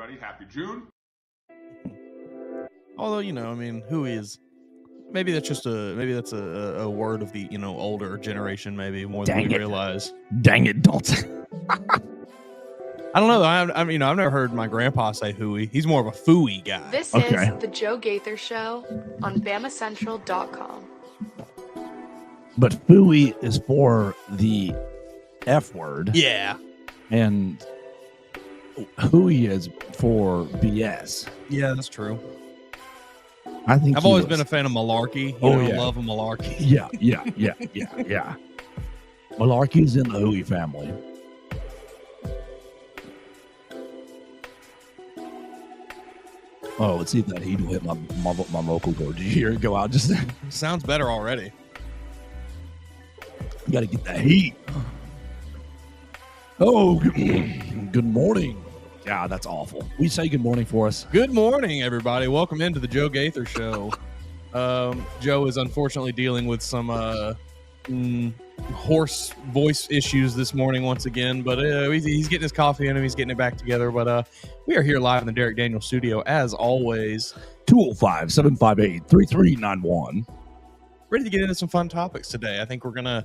everybody. Happy June. Although, Hui is maybe that's a word of the older generation, maybe more than we realize. Dang it, Dalton. I don't know. I've never heard my grandpa say Hui. He's more of a Fooey guy. This is the Joe Gaither Show on BamaCentral.com. But Fooey is for the F word. Yeah. And Hui is for BS. Yeah, that's true. I think I've always been a fan of malarkey. Love a malarkey. Yeah. Malarkey's in the Hui family. Oh, let's see if that heat will hit my vocal cord. Did you hear it go out just then? Sounds better already. You got to get that heat. Oh, good morning. God, that's awful. Will you say good morning for us? Good morning, everybody. Welcome into the Joe Gaither Show. Joe is unfortunately dealing with some hoarse voice issues this morning once again, but he's getting his coffee in him. He's getting it back together. But we are here live in the Derek Daniels studio, as always. 205-758-3391. Ready to get into some fun topics today. I think we're gonna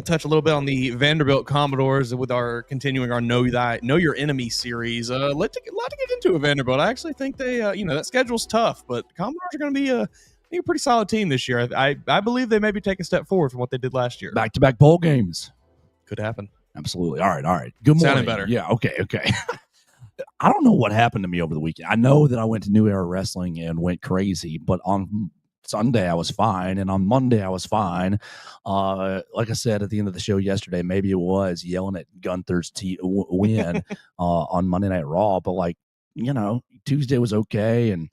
touch a little bit on the Vanderbilt Commodores with our continuing our Know Your Enemy series. A lot to get into with Vanderbilt. I actually think they that schedule's tough, but the Commodores are going to be a pretty solid team this year. I believe they maybe take a step forward from what they did last year. Back-to-back bowl games. Could happen. Absolutely. All right. Good morning. Sounding better. Yeah, okay. I don't know what happened to me over the weekend. I know that I went to New Era Wrestling and went crazy, but on Sunday I was fine, and on Monday I was fine. Like I said at the end of the show yesterday, maybe it was yelling at Gunther's win on Monday Night Raw, but Tuesday was okay, and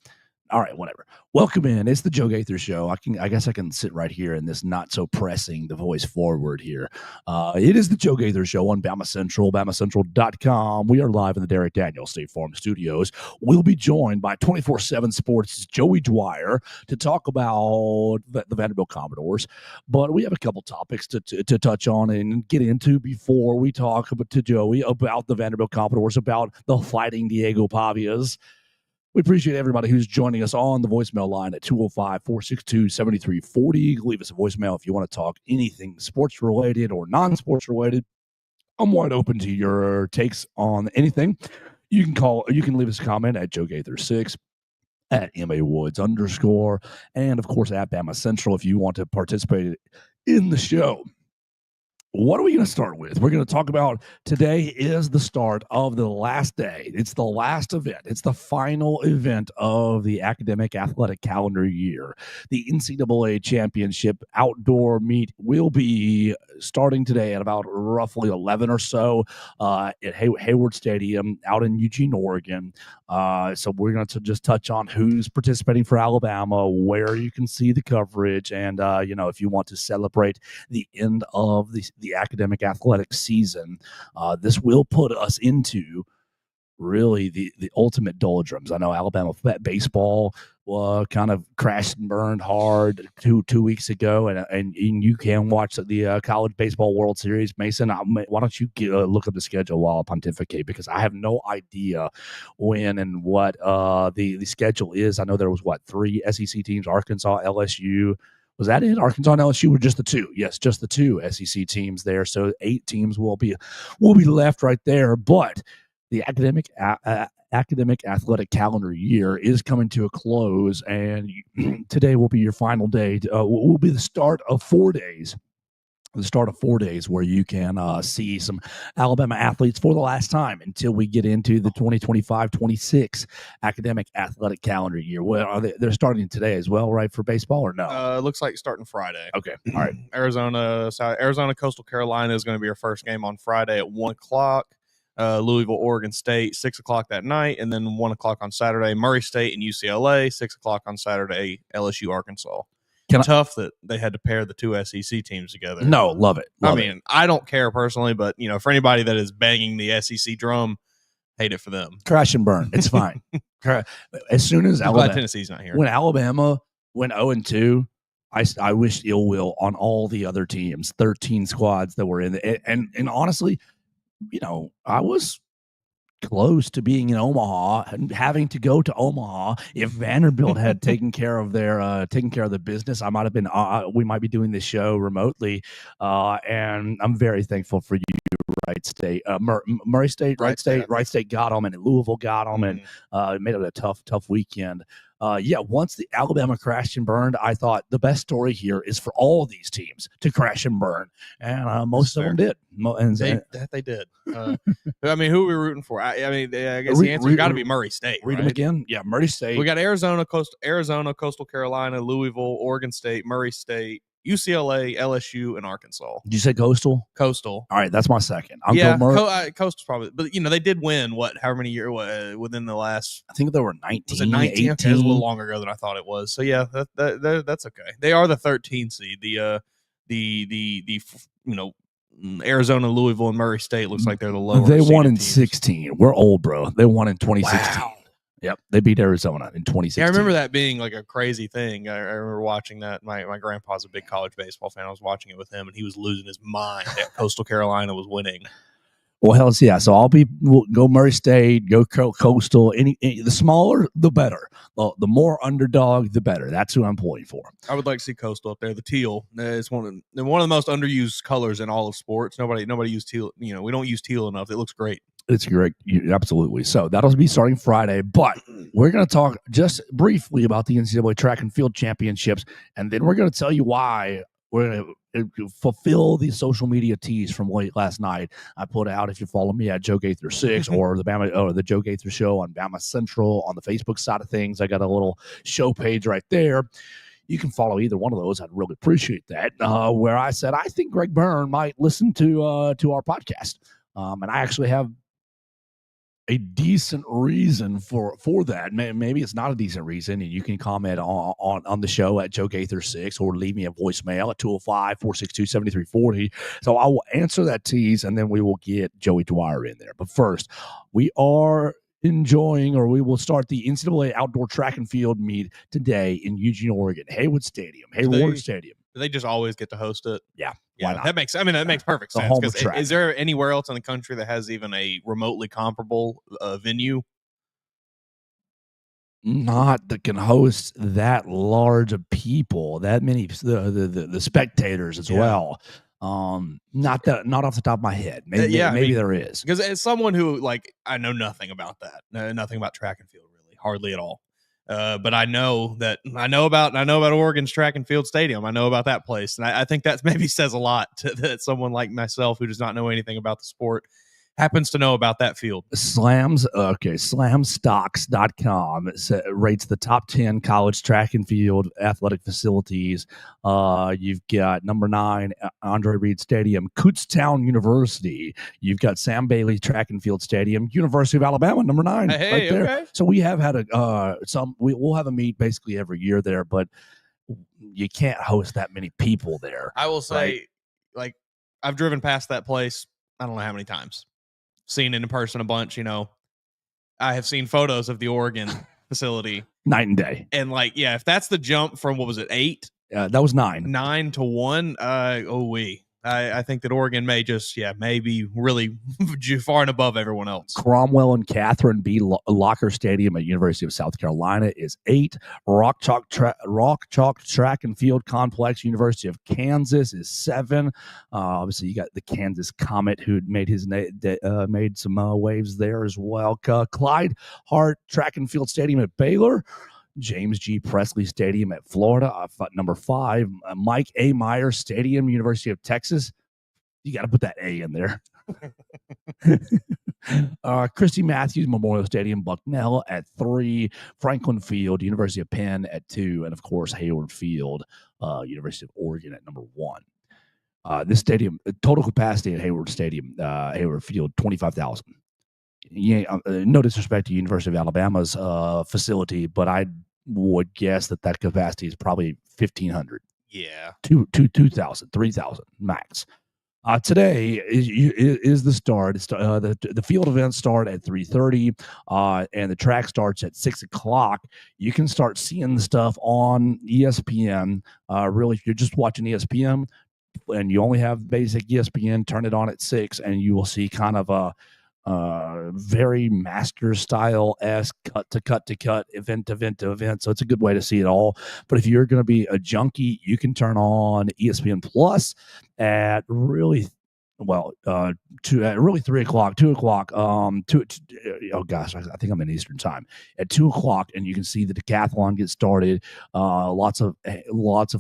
all right, whatever. Welcome in. It's the Joe Gaither Show. I guess I can sit right here in this not so pressing the voice forward here. It is the Joe Gaither Show on BamaCentral, BamaCentral.com. We are live in the Derek Daniels State Farm Studios. We'll be joined by 24/7 Sports' Joey Dwyer to talk about the Vanderbilt Commodores. But we have a couple topics to touch on and get into before we talk to Joey about the Vanderbilt Commodores, about the Fighting Diego Pavias. We appreciate everybody who's joining us on the voicemail line at 205-462-7340. Leave us a voicemail if you want to talk anything sports related or non-sports related. I'm wide open to your takes on anything. You can leave us a comment at Joe Gaither 6, at MAWoods _, and of course at BamaCentral if you want to participate in the show. What are we going to start with? We're going to talk about today is the start of the last day. It's the last event. It's the final event of the academic athletic calendar year. The NCAA championship outdoor meet will be starting today at about roughly 11 or so at Hayward Stadium out in Eugene, Oregon. So we're going to just touch on who's participating for Alabama, where you can see the coverage, and if you want to celebrate the end of the academic athletic season, this will put us into really the ultimate doldrums. I know Alabama baseball kind of crashed and burned hard two weeks ago, and you can watch the College Baseball World Series. Mason, why don't you look up the schedule while I pontificate, because I have no idea when and what the schedule is. I know there was 3 SEC teams: Arkansas, LSU. Was that it? Arkansas and LSU were just the 2. Yes, just the 2 SEC teams there. So 8 teams will be left right there. But the academic athletic calendar year is coming to a close, and today will be your final day. Will be the start of 4 days. The start of 4 days where you can see some Alabama athletes for the last time until we get into the 2025-26 academic athletic calendar year. Well, they're starting today as well, right, for baseball, or no? It looks like starting Friday. Okay, all right. Arizona, Coastal Carolina is going to be our first game on Friday at 1 o'clock. Louisville, Oregon State, 6 o'clock that night, and then 1 o'clock on Saturday. Murray State and UCLA, 6 o'clock on Saturday. LSU, Arkansas. Tough that they had to pair the 2 SEC teams together. No, love it. I don't care personally, but for anybody that is banging the SEC drum, hate it for them. Crash and burn. It's fine. As soon as I'm glad Tennessee's not here. When Alabama went 0-2, I wished ill will on all the other teams, 13 squads that were in it. And honestly, I was close to being in Omaha and having to go to Omaha. If Vanderbilt had taken care of the business, I might have been. We might be doing this show remotely, and I'm very thankful for you, Wright State, Murray State, Wright State got them, and Louisville got them, and made it a tough weekend. Once the Alabama crashed and burned, I thought the best story here is for all of these teams to crash and burn, and most of them did. They did. I mean, who are we rooting for? I guess the answer's got to be Murray State. Read them again. Yeah, Murray State. We got Arizona, Coastal Carolina, Louisville, Oregon State, Murray State, UCLA, LSU, and Arkansas. Did you say Coastal? Coastal. All right, that's my second. I'll go Murray. Coastal's probably, but they did win however many years within the last. I think there were 19. Was it 19? 18? Okay, it was a little longer ago than I thought it was. So yeah, that's okay. They are the 13th seed. The Arizona, Louisville, and Murray State looks like they're the lower. They won in teams. 16. We're old, bro. They won in 2016. Wow. Yep, they beat Arizona in 2016. Yeah, I remember that being like a crazy thing. I remember watching that. My grandpa's a big college baseball fan. I was watching it with him, and he was losing his mind that Coastal Carolina was winning. Well, hell yeah. So we'll go Murray State, go Coastal. The smaller, the better. The more underdog, the better. That's who I'm pulling for. I would like to see Coastal up there. The teal. It's one of the most underused colors in all of sports. Nobody used teal. We don't use teal enough. It looks great. It's great. Absolutely. So that'll be starting Friday, but we're going to talk just briefly about the NCAA track and field championships. And then we're going to tell you why we're going to fulfill the social media tease from late last night. I put out, if you follow me at Joe Gaither 6 or the Joe Gaither Show on BamaCentral on the Facebook side of things, I got a little show page right there. You can follow either one of those. I'd really appreciate that. Where I said, I think Greg Byrne might listen to our podcast. And I actually have a decent reason for that. Maybe it's not a decent reason, and you can comment on the show at Joe Gaither 6 or leave me a voicemail at 205-462-7340. So I will answer that tease, and then we will get Joey Dwyer in there. But first, we will start the NCAA outdoor track and field meet today in Eugene, Oregon, Hayward Stadium. Do they just always get to host it? Yeah. Yeah, that makes perfect sense. Is there anywhere else in the country that has even a remotely comparable venue? Not that can host that large of people, that many the spectators as well. Not off the top of my head. Maybe there is. Because as someone who I know nothing about that, nothing about track and field really, hardly at all. But I know about Oregon's track and field stadium. I know about that place. And I think that maybe says a lot that someone like myself who does not know anything about the sport happens to know about that field. Slamstocks.com rates the top 10 college track and field athletic facilities. You've got number 9, Andre Reed Stadium, Kutztown University. You've got Sam Bailey Track and Field Stadium, University of Alabama, number 9, right there. Okay. So we have had we'll have a meet basically every year there, but you can't host that many people there. I will say, I've driven past that place, I don't know how many times. Seen it in person a bunch, I have seen photos of the Oregon facility night and day. And if that's the jump from, what was it, 8? That was 9. 9 to 1. I think that Oregon may just, maybe really far and above everyone else. Cromwell and Catherine B. Locker Stadium at University of South Carolina is 8. Rock Chalk Track and Field Complex, University of Kansas is 7. Obviously, you got the Kansas Comet, who made made some waves there as well. Clyde Hart Track and Field Stadium at Baylor. James G. Presley Stadium at Florida, number 5. Mike A. Meyer Stadium, University of Texas. You got to put that A in there. Christy Matthews Memorial Stadium, Bucknell at 3. Franklin Field, University of Penn at 2. And, of course, Hayward Field, University of Oregon at number 1. This stadium, total capacity at Hayward Field, 25,000. No disrespect to University of Alabama's facility, but I would guess that capacity is probably 1,500. Yeah, 2,000, 3,000 max. Today is the start. The field events start at 3:30, and the track starts at 6 o'clock. You can start seeing the stuff on ESPN. Really, if you're just watching ESPN and you only have basic ESPN, turn it on at 6, and you will see kind of very master style esque cut to cut to cut, event to event to event. So it's a good way to see it all. But if you're going to be a junkie, you can turn on ESPN Plus at really really 3 o'clock, 2 o'clock. Oh gosh, I think I'm in Eastern time at 2 o'clock, and you can see the decathlon get started. Lots of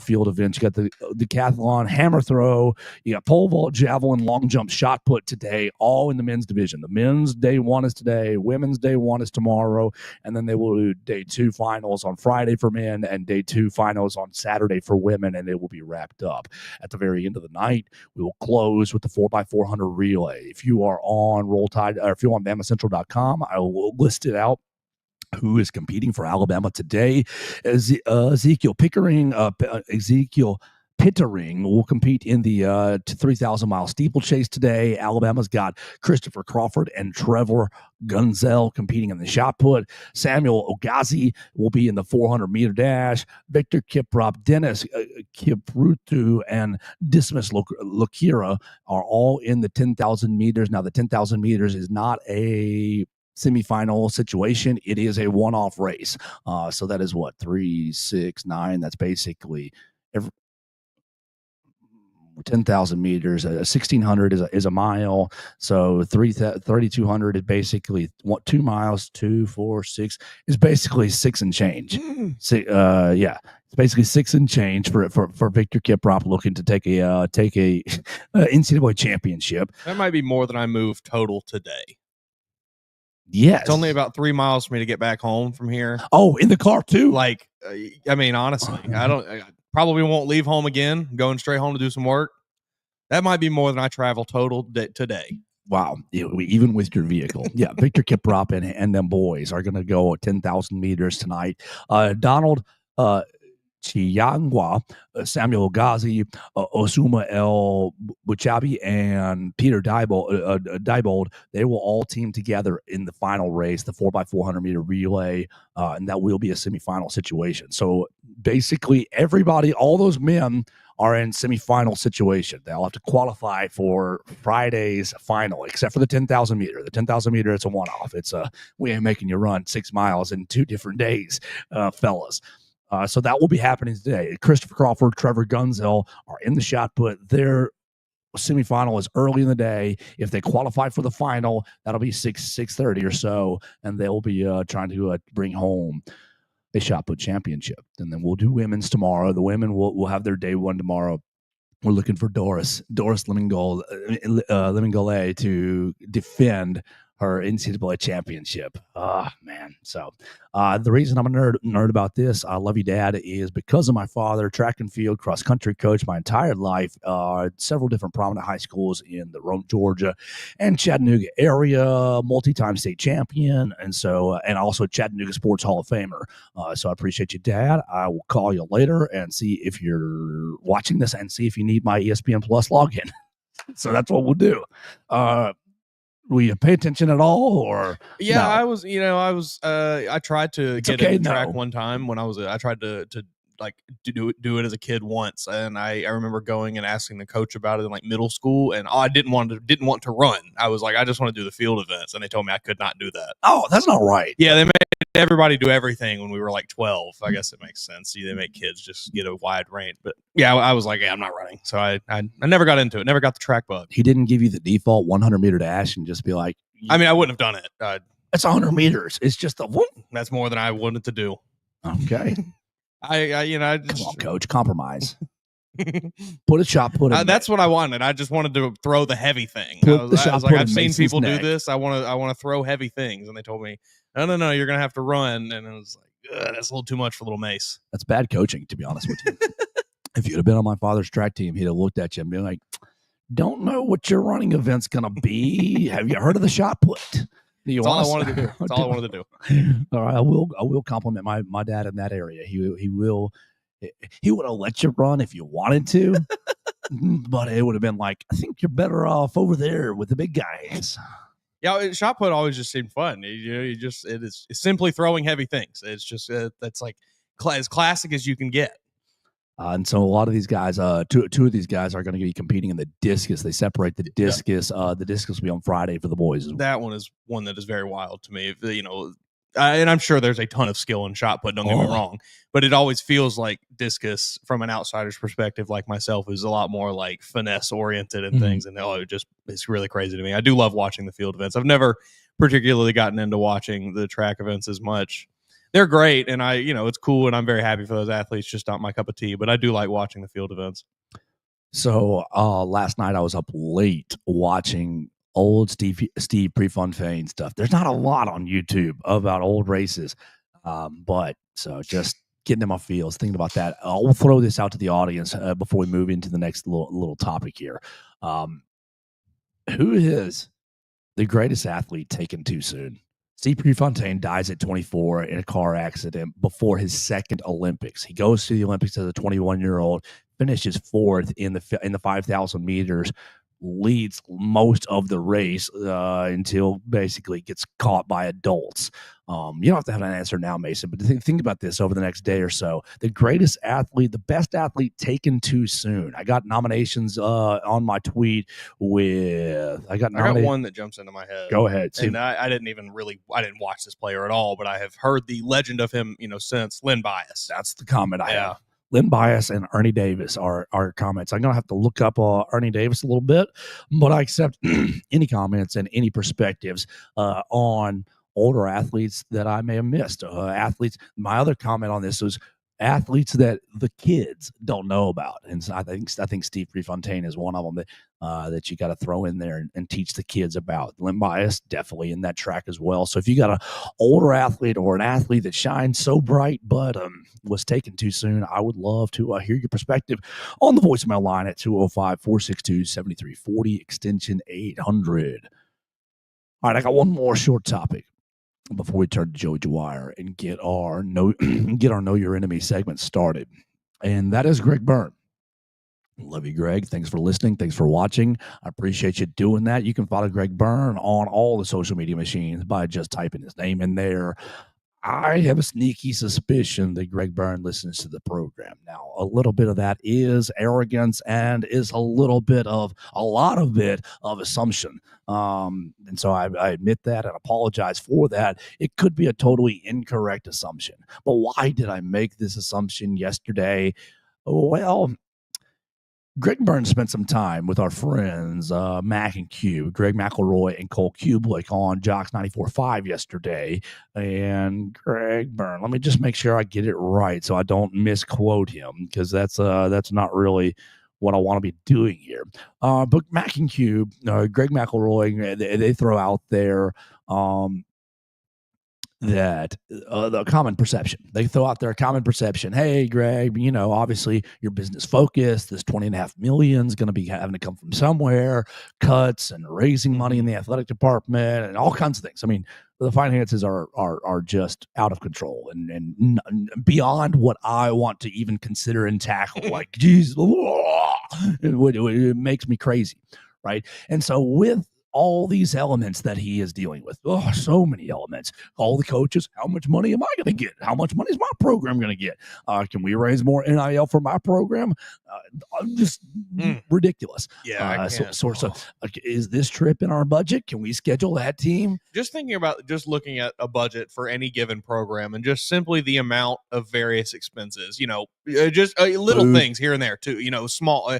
field events. You got the decathlon, hammer throw. You got pole vault, javelin, long jump, shot put today, all in the men's division. The men's day 1 is today. Women's day 1 is tomorrow, and then they will do day 2 finals on Friday for men and day 2 finals on Saturday for women, and it will be wrapped up at the very end of the night. We will close with the 4x400 relay. If you are on Roll Tide, or if you're on BamaCentral.com, I will list it out. Who is competing for Alabama today? Ezekiel Pittering will compete in the 3,000-mile steeplechase today. Alabama's got Christopher Crawford and Trevor Gunzel competing in the shot put. Samuel Ogazi will be in the 400-meter dash. Victor Kiprop, Dennis Kiprutu, and Dismas Lokira are all in the 10,000 meters. Now, the 10,000 meters is not a semifinal situation. It is a one-off race. So that is what, 3, 6, 9. That's basically 10,000 meters. 1,600 is a mile. So 3,200 is basically 2 miles. 2, 4, 6 is basically 6 and change. It's basically 6 and change for Victor Kiprop looking to take a NCAA championship. That might be more than I moved total today. Yes. It's only about 3 miles for me to get back home from here. Oh, in the car too? Like, I mean, honestly, I probably won't leave home again, going straight home to do some work. That might be more than I travel total today. Wow. Even with your vehicle. Yeah. Victor Kiprop and them boys are going to go 10,000 meters tonight. Donald Chiangwa, Samuel Ogazi, Osuma El Buchabi, and Peter Diebold, they will all team together in the final race, the 4x400 meter relay, and that will be a semifinal situation. So basically everybody, all those men are in semifinal situation. They'll have to qualify for Friday's final, except for the 10,000 meter. The 10,000 meter, it's a one-off. It's we ain't making you run 6 miles in 2 different days, fellas. So that will be happening today. Christopher Crawford, Trevor Gunzel are in the shot put. Their semifinal is early in the day. If they qualify for the final, that'll be 6:30 or so, and they'll be trying to bring home a shot put championship. And then we'll do women's tomorrow. The women will have their day 1 tomorrow. We're looking for Doris Lemingole to defend her NCAA championship. Oh, man. So the reason I'm a nerd about this, I love you, Dad, is because of my father, track and field, cross-country coach my entire life, several different prominent high schools in the Rome, Georgia, and Chattanooga area, multi-time state champion, and also Chattanooga Sports Hall of Famer. So I appreciate you, Dad. I will call you later and see if you're watching this and see if you need my ESPN Plus login. So that's what we'll do. Will you pay attention at all, or yeah? No? I tried to get into track one time when I tried to do it as a kid once, and I remember going and asking the coach about it in like middle school, and I didn't want to run. I was like, I just want to do the field events, and they told me I could not do that. Oh, that's not right. Yeah, they made everybody do everything when we were like 12. I guess it makes sense. They make kids just get a wide range, but yeah, I was like, yeah, I'm not running. So I never got into it. Never got the track bug. He didn't give you the default 100-meter dash and just be like, I mean, I wouldn't have done it. It's 100 meters. It's just a whoop. That's more than I wanted to do. Okay. I just, come on, coach, compromise. Put a shot put in. That's what I wanted. I just wanted to throw the heavy thing. I've seen people do this. I want to throw heavy things, and they told me, no, you're gonna have to run. And it was like, that's a little too much for little Mace. That's bad coaching, to be honest with you. If you'd have been on my father's track team, he'd have looked at you and been like, don't know what your running event's gonna be. Have you heard of the shot put? That's all I wanted to do. That's all I wanted to do. All right, I will compliment my dad in that area. He would have let you run if you wanted to, but it would have been like, I think you're better off over there with the big guys. Yeah, shot put always just seemed fun. It's simply throwing heavy things. It's just that's like as classic as you can get. And so a lot of these guys, two of these guys are going to be competing in the discus. They separate the discus. The discus will be on Friday for the boys. That one is one that is very wild to me. And I'm sure there's a ton of skill in shot put. Don't get me wrong, but it always feels like discus from an outsider's perspective, like myself, is a lot more like finesse oriented and things. And it's really crazy to me. I do love watching the field events. I've never particularly gotten into watching the track events as much. They're great, and it's cool, and I'm very happy for those athletes. Just not my cup of tea, but I do like watching the field events. So last night I was up late watching old Steve Prefontaine stuff. There's not a lot on YouTube about old races, but so just getting in my feels, thinking about that. I'll throw this out to the audience before we move into the next little topic here. Who is the greatest athlete taken too soon? Steve Prefontaine dies at 24 in a car accident before his second Olympics. He goes to the Olympics as a 21-year-old, finishes fourth in the 5,000 meters, leads most of the race until basically gets caught by adults. You don't have to have an answer now, Mason, but think about this over the next day or so. The greatest athlete, the best athlete taken too soon. I got nominations on my tweet I got one that jumps into my head. Go ahead. And I didn't watch this player at all, but I have heard the legend of him, since Lynn Bias. That's the comment I have. Lynn Bias and Ernie Davis are comments. I'm going to have to look up Ernie Davis a little bit, but I accept any comments and any perspectives on older athletes that I may have missed. My other comment on this was athletes that the kids don't know about, and so I think Steve Prefontaine is one of them that you got to throw in there and teach the kids about. Lynn Bias definitely in that track as well. So if you got an older athlete or an athlete that shines so bright but was taken too soon, I would love to hear your perspective on the voicemail line at 205-462-7340 extension 800. All right, I got one more short topic before we turn to Joey Dwyer and get our know your enemy segment started, and that is Greg Byrne. Love you, Greg. Thanks for listening. Thanks for watching. I appreciate you doing that. You can follow Greg Byrne on all the social media machines by just typing his name in there. I have a sneaky suspicion that Greg Byrne listens to the program. Now, a little bit of that is arrogance and is a lot of it of assumption. And so I admit that and apologize for that. It could be a totally incorrect assumption. But why did I make this assumption yesterday? Well, Greg Byrne spent some time with our friends, Mac and Cube, Greg McElroy and Cole Kublik on Jocks 94.5 yesterday. And Greg Byrne, let me just make sure I get it right so I don't misquote him, because that's not really what I want to be doing here. But Mac and Cube, Greg McElroy, they throw out there that the common perception. They throw out their common perception. Hey, Greg, obviously you're business focused. This $20.5 million is going to be having to come from somewhere, cuts and raising money in the athletic department and all kinds of things. I mean, the finances are just out of control and beyond what I want to even consider and tackle. Like, geez, it makes me crazy, right? And so with all these elements that he is dealing with. Oh, so many elements. All the coaches, how much money am I going to get? How much money is my program going to get? Can we raise more NIL for my program? Just ridiculous. Yeah. Is this trip in our budget? Can we schedule that team? Just thinking about looking at a budget for any given program and just simply the amount of various expenses, just little Food. Things here and there too, small,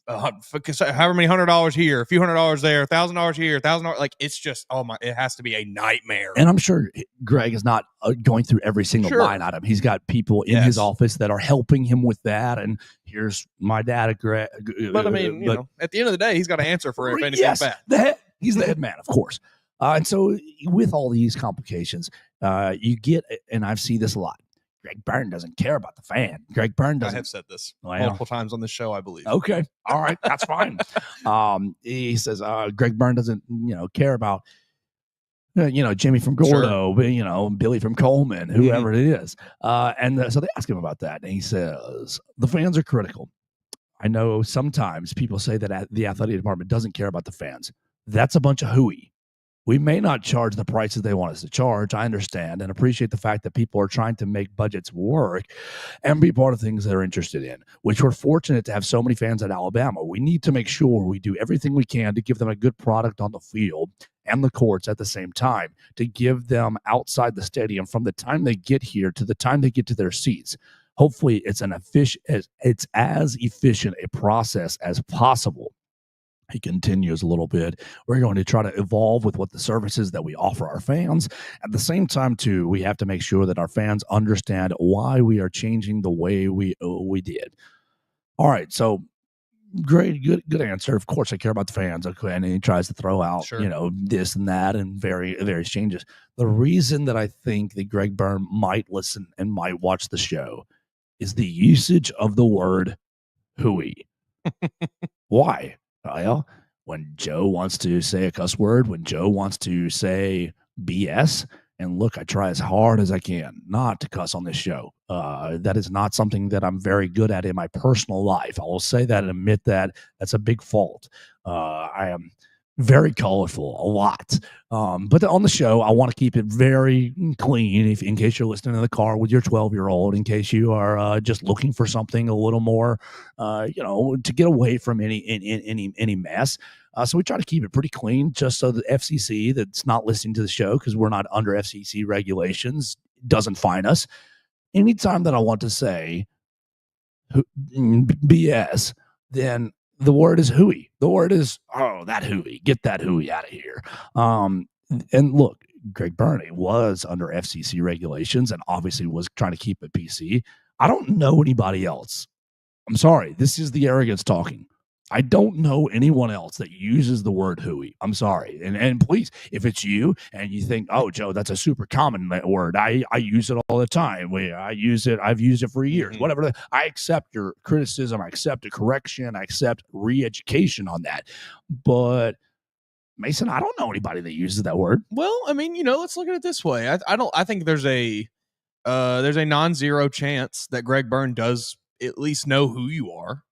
however many $100 here, a few $100 there, $1,000 here, $1,000. Like, it's just, it has to be a nightmare. And I'm sure Greg is not going through every single line item. He's got people in his office that are helping him with that. And here's my dad, Greg. But I mean, at the end of the day, he's got to answer for if anything's bad. He's the head man, of course. And so with all these complications, you get, and I've seen this a lot. Greg Byrne doesn't care about the fan. Greg Byrne doesn't. I have said this multiple times on this show, I believe. Okay. All right. That's fine. He says Greg Byrne doesn't, care about, Jimmy from Gordo, Billy from Coleman, whoever it is. And so they ask him about that. And he says, the fans are critical. I know sometimes people say that the athletic department doesn't care about the fans. That's a bunch of hooey. We may not charge the prices they want us to charge. I understand and appreciate the fact that people are trying to make budgets work and be part of things they're interested in, which we're fortunate to have so many fans at Alabama. We need to make sure we do everything we can to give them a good product on the field and the courts at the same time, to give them outside the stadium from the time they get here to the time they get to their seats. Hopefully it's as efficient a process as possible. He continues a little bit. We're going to try to evolve with what the services that we offer our fans. At the same time, too, we have to make sure that our fans understand why we are changing the way we did. All right, so great, good answer. Of course, I care about the fans. Okay, and he tries to throw out, this and that and various changes. The reason that I think that Greg Byrne might listen and might watch the show is the usage of the word "hooey." Why? Well, when Joe wants to say a cuss word, when Joe wants to say BS, and look, I try as hard as I can not to cuss on this show. That is not something that I'm very good at in my personal life. I will say that and admit that that's a big fault. I am very colorful a lot. But on the show, I want to keep it very clean. In case you're listening in the car with your 12-year-old, in case you are just looking for something a little more, to get away from any mess. So we try to keep it pretty clean, just so the FCC that's not listening to the show, because we're not under FCC regulations, doesn't fine us. Anytime that I want to say BS, then the word is hooey. The word is, that hooey. Get that hooey out of here. And look, Greg Byrne was under FCC regulations and obviously was trying to keep it PC. I don't know anybody else. I'm sorry. This is the arrogance talking. I don't know anyone else that uses the word hooey. I'm sorry. And please, if it's you and you think, oh, Joe, that's a super common word. I use it all the time. I've used it for years. Whatever. I accept your criticism. I accept a correction. I accept re-education on that. But Mason, I don't know anybody that uses that word. Well, I mean, let's look at it this way. I think there's a non-zero chance that Greg Byrne does at least know who you are.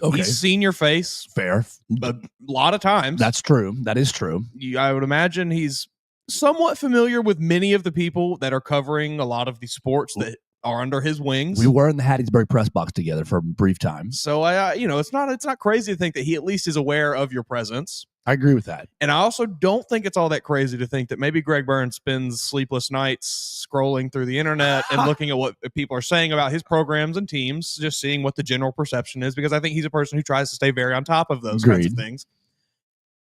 Okay. He's seen your face. Fair. A lot of times. That's true. That is true. I would imagine he's somewhat familiar with many of the people that are covering a lot of the sports that are under his wings. We were in the Hattiesburg press box together for a brief time. So it's not crazy to think that he at least is aware of your presence. I agree with that. And I also don't think it's all that crazy to think that maybe Greg Byrne spends sleepless nights scrolling through the internet and looking at what people are saying about his programs and teams, just seeing what the general perception is, because I think he's a person who tries to stay very on top of those kinds of things.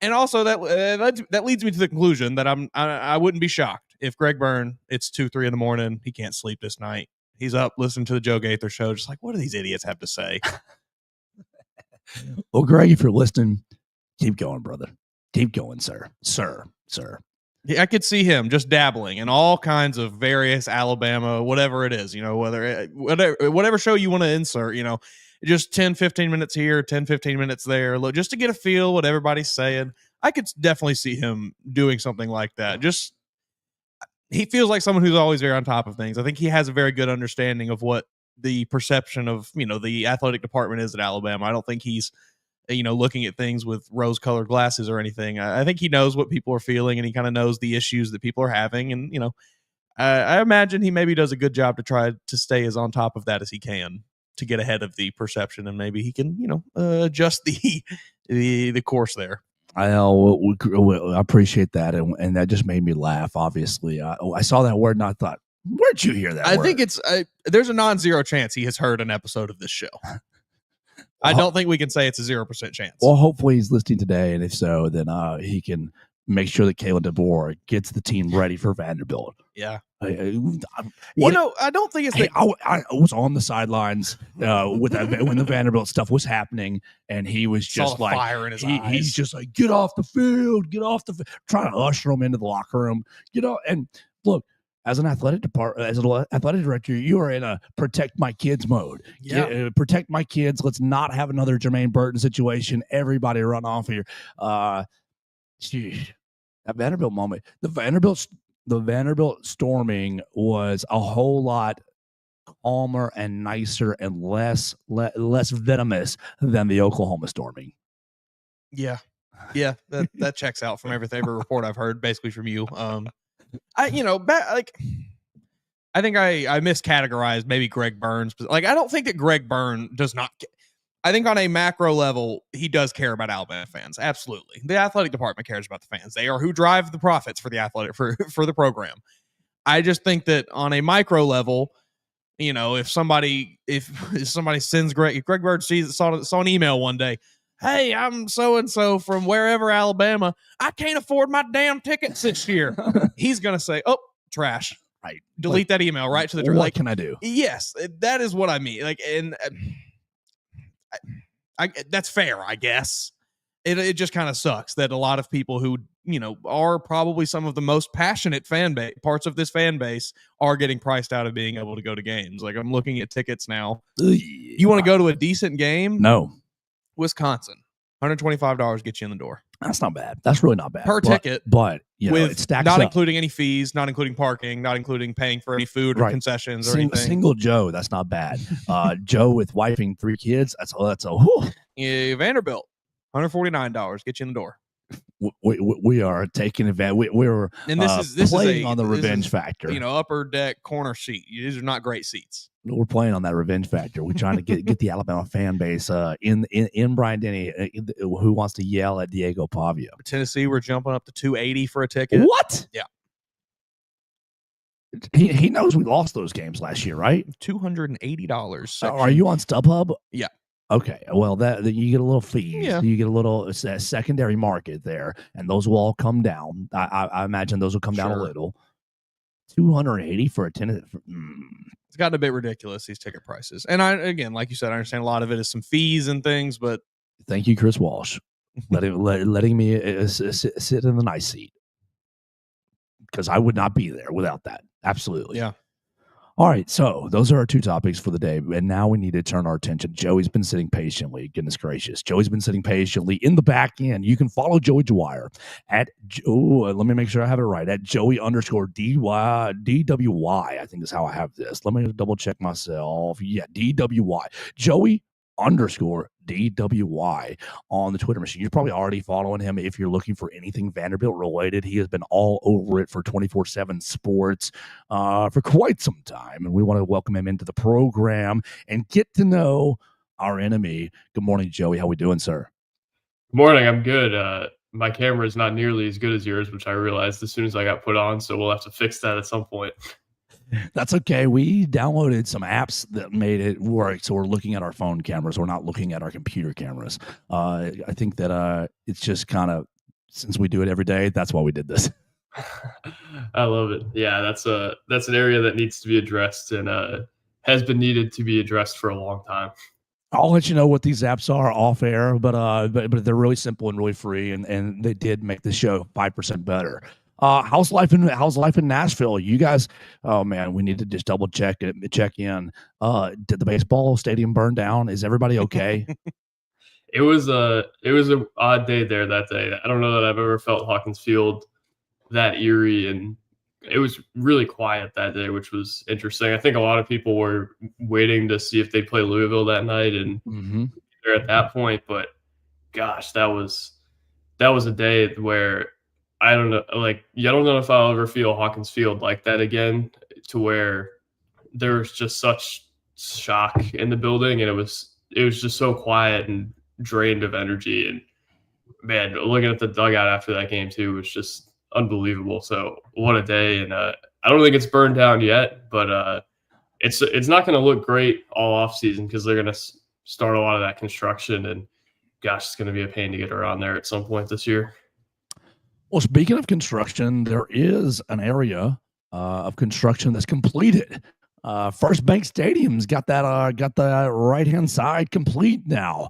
And also that leads me to the conclusion that I wouldn't be shocked if Greg Byrne, it's 2-3 in the morning, he can't sleep this night. He's up listening to the Joe Gaither show, just like, what do these idiots have to say? Well, Greg, if you're listening, keep going, brother. Keep going, sir. Sir. Yeah, I could see him just dabbling in all kinds of various Alabama, whatever it is, whatever show you want to insert, just 10, 15 minutes here, 10, 15 minutes there, just to get a feel what everybody's saying. I could definitely see him doing something like that. Just, he feels like someone who's always very on top of things. I think he has a very good understanding of what the perception of, the athletic department is at Alabama. I don't think he's, looking at things with rose-colored glasses or anything. I think he knows what people are feeling, and he kind of knows the issues that people are having. And, I imagine he maybe does a good job to try to stay as on top of that as he can to get ahead of the perception, and maybe he can, adjust the course there. I appreciate that, and that just made me laugh. Obviously, I saw that word and I thought, where'd you hear that? I think there's a non-zero chance he has heard an episode of this show. I don't think we can say it's a 0% chance. Well, hopefully he's listening today, and if so, then he can make sure that Kalen DeBoer gets the team ready for Vanderbilt. Yeah. I don't think it's. I was on the sidelines with that when the Vanderbilt stuff was happening, and he was just like fire in his eyes. He's just like, get off the field, trying to usher him into the locker room, And look, as an athletic director, you are in a protect my kids mode. Yeah. Protect my kids. Let's not have another Jermaine Burton situation. Everybody run off here. That Vanderbilt moment, the Vanderbilt storming was a whole lot calmer and nicer and less venomous than the Oklahoma storming. Yeah. Yeah, that checks out from every report I've heard, basically from you. I think I miscategorized maybe Greg Byrne's. Like, I don't think that Greg Byrne does not. I think on a macro level, he does care about Alabama fans. Absolutely, the athletic department cares about the fans. They are who drive the profits for the athletic for the program. I just think that on a micro level, if somebody sends Greg Byrne saw an email one day, hey, I'm so and so from wherever Alabama, I can't afford my damn tickets this year. He's gonna say, oh, trash. Right. Delete that email right to the trash. What can I do? Yes, that is what I mean. Like, and I that's fair, I guess. It just kind of sucks that a lot of people who are probably some of the most passionate parts of this fan base are getting priced out of being able to go to games. Like, I'm looking at tickets now. You want to go to a decent game? No. Wisconsin, $125 get you in the door. That's not bad. That's really not bad per ticket. But it stacks not up. Including any fees, not including parking, not including paying for any food or concessions or anything. Single Joe, that's not bad. Joe with wife and 3 kids, that's a whew. Yeah, Vanderbilt, $149 get you in the door. We are taking advantage. We're and this playing is on the revenge factor. Upper deck corner seat. These are not great seats. We're playing on that revenge factor. We're trying to get the Alabama fan base in Bryant-Denny who wants to yell at Diego Pavia. Tennessee, we're jumping up to $280 for a ticket. What? Yeah. He knows we lost those games last year, right? $280. Are you on StubHub? Yeah. Okay, well, that you get a little fees. Yeah. You get a little secondary market there, and those will all come down. I imagine those will come down a little. $280 for a tennis. It's gotten a bit ridiculous, these ticket prices. And again, like you said, I understand a lot of it is some fees and things, but thank you, Chris Walsh, letting me sit in the nice seat, because I would not be there without that. Absolutely. Yeah. All right, so those are our 2 topics for the day, and now we need to turn our attention. Joey's been sitting patiently. Goodness gracious. Joey's been sitting patiently in the back end. You can follow Joey Dwyer at, let me make sure I have it right, at Joey_DWY, I think is how I have this. Let me double check myself. Yeah, DWY. Joey_DWY on the Twitter machine. You're probably already following him if you're looking for anything Vanderbilt related. He has been all over it for 24/7 sports for quite some time, and we want to welcome him into the program and get to know our enemy. Good morning, Joey. How we doing, sir? Good morning. I'm good. My camera is not nearly as good as yours, which I realized as soon as I got put on, so we'll have to fix that at some point. That's okay. We downloaded some apps that made it work, so we're looking at our phone cameras. We're not looking at our computer cameras. I think that it's just kind of, since we do it every day, that's why we did this. I love it. Yeah, that's an area that needs to be addressed and has been needed to be addressed for a long time. I'll let you know what these apps are off air, but they're really simple and really free, and they did make the show 5% better. How's life in Nashville? You guys, oh man, we need to just double check in. Did the baseball stadium burn down? Is everybody okay? It was a odd day there that day. I don't know that I've ever felt Hawkins Field that eerie, and it was really quiet that day, which was interesting. I think a lot of people were waiting to see if they'd play Louisville that night, and they're at that point. But gosh, that was a day where I don't know, like, I don't know if I'll ever feel Hawkins Field like that again, to where there's just such shock in the building, and it was just so quiet and drained of energy. And man, looking at the dugout after that game too was just unbelievable. So what a day. And I don't think it's burned down yet, but it's not going to look great all off season, because they're going to start a lot of that construction, and gosh, it's going to be a pain to get around there at some point this year. Well, speaking of construction, there is an area of construction that's completed. First Bank Stadium's got the right hand side complete now.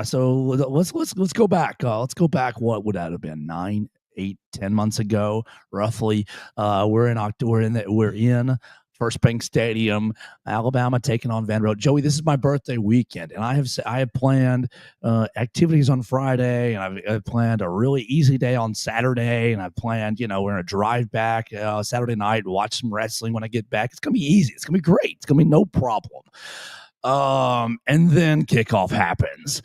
So let's go back. Let's go back. What would that have been? 9, 8, 10 months ago, roughly. We're in October. We're in First Bank Stadium, Alabama taking on Vanderbilt. Joey, this is my birthday weekend, and I have planned activities on Friday, and I've planned a really easy day on Saturday, and I've planned, we're going to drive back Saturday night, watch some wrestling when I get back. It's going to be easy. It's going to be great. It's going to be no problem. And then kickoff happens.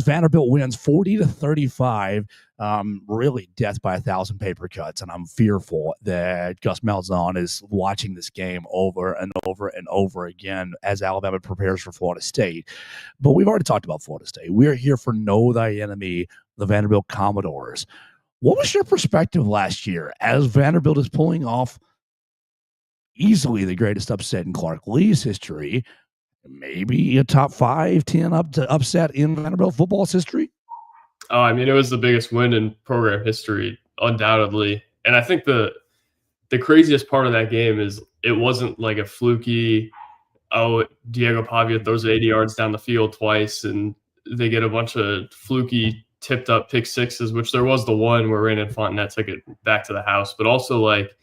Vanderbilt wins 40-35. Really death by 1,000 paper cuts. And I'm fearful that Gus Malzahn is watching this game over and over and over again as Alabama prepares for Florida State. But we've already talked about Florida State. We're here for Know Thy Enemy, the Vanderbilt Commodores. What was your perspective last year as Vanderbilt is pulling off easily the greatest upset in Clark Lee's history, maybe a top 5-10 upset in Vanderbilt football's history? Oh, I mean, it was the biggest win in program history, undoubtedly. And I think the craziest part of that game is it wasn't like a fluky, Diego Pavia throws it 80 yards down the field twice and they get a bunch of fluky tipped up pick sixes, which there was the one where Raymond Fontenette took it back to the house. But also, like,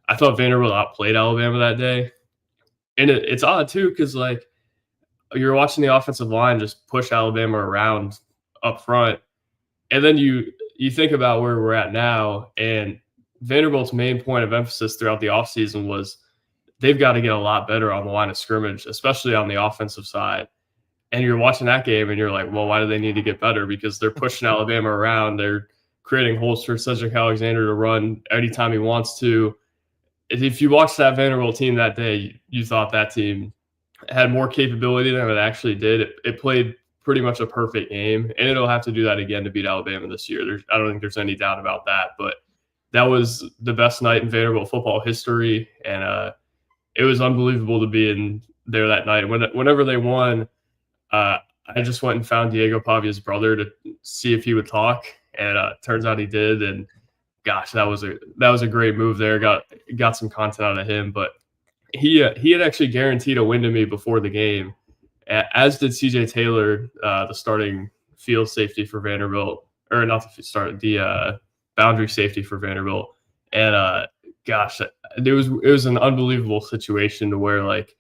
I thought Vanderbilt outplayed Alabama that day. And it's odd, too, because, like, you're watching the offensive line just push Alabama around up front. And then you think about where we're at now, and Vanderbilt's main point of emphasis throughout the offseason was they've got to get a lot better on the line of scrimmage, especially on the offensive side. And you're watching that game, and you're like, well, why do they need to get better? Because they're pushing Alabama around. They're creating holes for Cedric Alexander to run anytime he wants to. If you watched that Vanderbilt team that day, you thought that team had more capability than it actually did. It played pretty much a perfect game, and it'll have to do that again to beat Alabama this year. I don't think there's any doubt about that. But that was the best night in Vanderbilt football history, and it was unbelievable to be in there that night. Whenever they won, I just went and found Diego Pavia's brother to see if he would talk, and turns out he did. And gosh, that was a great move there. Got some content out of him, but he had actually guaranteed a win to me before the game, as did CJ Taylor, the starting field safety for Vanderbilt, or not the boundary safety for Vanderbilt. And gosh, it was an unbelievable situation to where, like,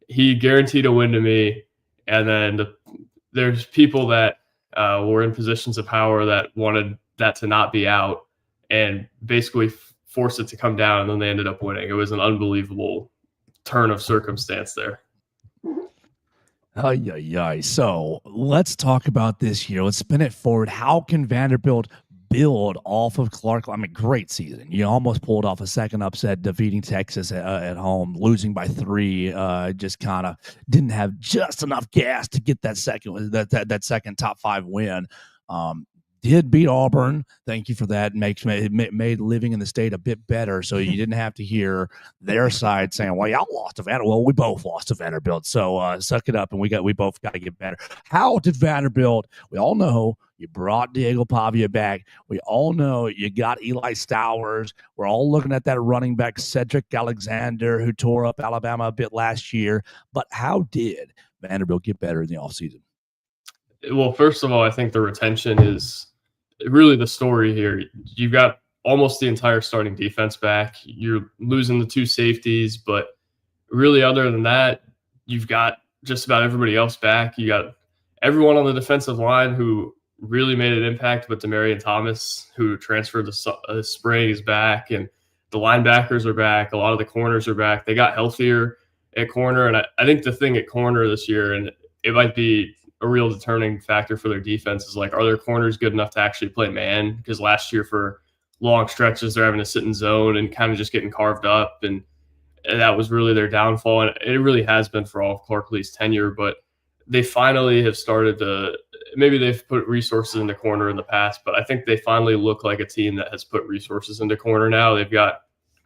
he guaranteed a win to me, and then there's people that were in positions of power that wanted that to not be out and basically forced it to come down, and then they ended up winning. It was an unbelievable turn of circumstance there. So let's talk about this year. Let's spin it forward. How can Vanderbilt build off of Clark? I mean, great season. You almost pulled off a second upset, defeating Texas at home, losing by 3. Just kind of didn't have just enough gas to get that second top 5 win. Did beat Auburn. Thank you for that. It made living in the state a bit better, so you didn't have to hear their side saying, well, y'all lost to Vanderbilt. Well, we both lost to Vanderbilt, so suck it up, and we both got to get better. How did Vanderbilt? We all know you brought Diego Pavia back. We all know you got Eli Stowers. We're all looking at that running back, Cedric Alexander, who tore up Alabama a bit last year. But how did Vanderbilt get better in the offseason? Well, first of all, I think the retention is really the story here. You've got almost the entire starting defense back. You're losing the 2 safeties, but really other than that, you've got just about everybody else back. You got everyone on the defensive line who really made an impact, but Demarion Thomas, who transferred the spring, is back, and the linebackers are back. A lot of the corners are back. They got healthier at corner, and I think the thing at corner this year, and it might be a real determining factor for their defense, is like, are their corners good enough to actually play man? Because last year for long stretches, they're having to sit in zone and kind of just getting carved up. And that was really their downfall. And it really has been for all of Clark Lee's tenure, but they finally have started to, maybe they've put resources into corner in the past, but I think they finally look like a team that has put resources into corner now. They've got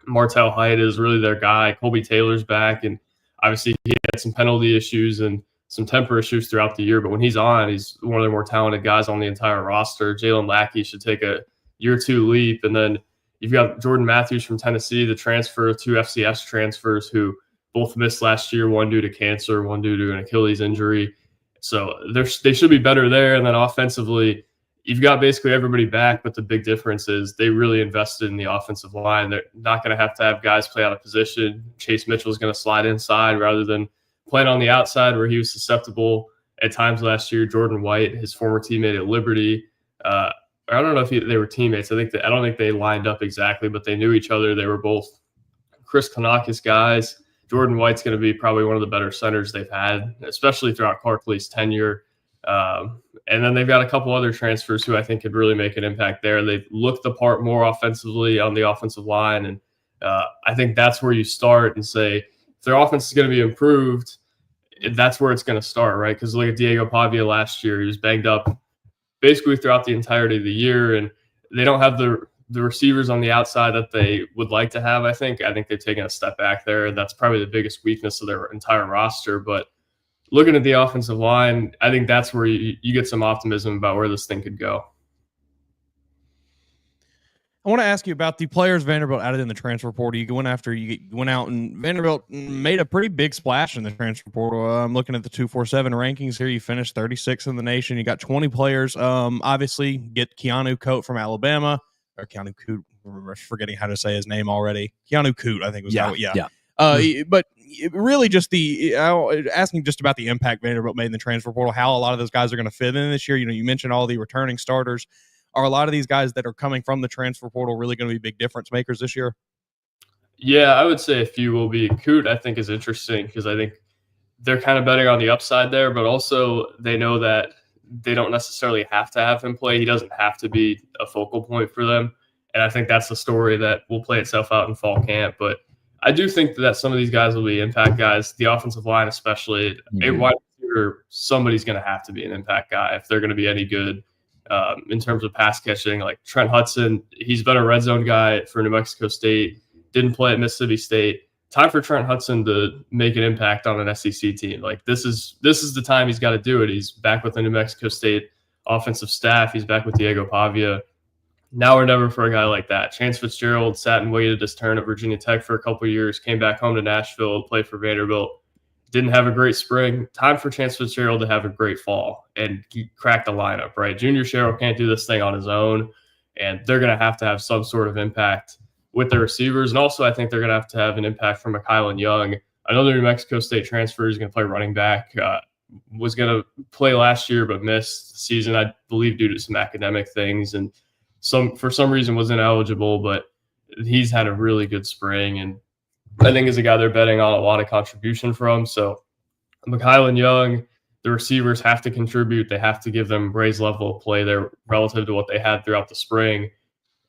Martell Hyde is really their guy. Colby Taylor's back. And obviously he had some penalty issues and some temper issues throughout the year, but when he's on, he's one of the more talented guys on the entire roster. Jalen Lackey should take a year 2 leap. And then you've got Jordan Matthews from Tennessee, the transfer, 2 FCS transfers who both missed last year, one due to cancer, one due to an Achilles injury. So they should be better there. And then offensively, you've got basically everybody back, but the big difference is they really invested in the offensive line. They're not going to have guys play out of position. Chase Mitchell is going to slide inside rather than playing on the outside where he was susceptible at times last year. Jordan White, his former teammate at Liberty, I don't know if they were teammates. I don't think they lined up exactly, but they knew each other. They were both Chris Kanakis guys. Jordan White's going to be probably one of the better centers they've had, especially throughout Clarkley's tenure. And then they've got a couple other transfers who I think could really make an impact there. They look the part more offensively on the offensive line. And I think that's where you start and say, if their offense is going to be improved, that's where it's going to start, right? Because look at Diego Pavia last year. He was banged up basically throughout the entirety of the year, and they don't have the receivers on the outside that they would like to have, I think. They've taken a step back there, and that's probably the biggest weakness of their entire roster. But looking at the offensive line, I think that's where you get some optimism about where this thing could go. I want to ask you about the players Vanderbilt added in the transfer portal. You went out and Vanderbilt made a pretty big splash in the transfer portal. I'm looking at the 247 rankings here. You finished 36th in the nation. You got 20 players. Obviously, get Keanu Coat from Alabama, or Keanu Coot. We're forgetting how to say his name already. Keanu Coot, I think was But really, just asking just about the impact Vanderbilt made in the transfer portal. How a lot of those guys are going to fit in this year. You mentioned all the returning starters. Are a lot of these guys that are coming from the transfer portal really going to be big difference makers this year? Yeah, I would say a few will be. Coot, I think, is interesting because I think they're kind of betting on the upside there, but also they know that they don't necessarily have to have him play. He doesn't have to be a focal point for them. And I think that's the story that will play itself out in fall camp. But I do think that some of these guys will be impact guys, the offensive line especially. A wide receiver, somebody's going to have to be an impact guy if they're going to be any good. In terms of pass catching, like Trent Hudson, he's been a red zone guy for New Mexico State, didn't play at Mississippi State. Time for Trent Hudson to make an impact on an SEC team. Like this is the time he's got to do it. He's back with the New Mexico State offensive staff. He's back with Diego Pavia. Now or never for a guy like that. Chance Fitzgerald sat and waited his turn at Virginia Tech for a couple of years, came back home to Nashville, played for Vanderbilt. Didn't have a great spring. Time for Chance Fitzgerald to have a great fall and crack the lineup, right? Junior Sherrill can't do this thing on his own, and they're going to have some sort of impact with their receivers. And also, I think they're going to have an impact from Kylan Young. Another New Mexico State transfer is going to play running back. Was going to play last year but missed the season, I believe, due to some academic things, and for some reason was ineligible. But he's had a really good spring, and I think is a guy they're betting on a lot of contribution from. So Kylan Young, the receivers have to contribute. They have to give them raised level of play there relative to what they had throughout the spring.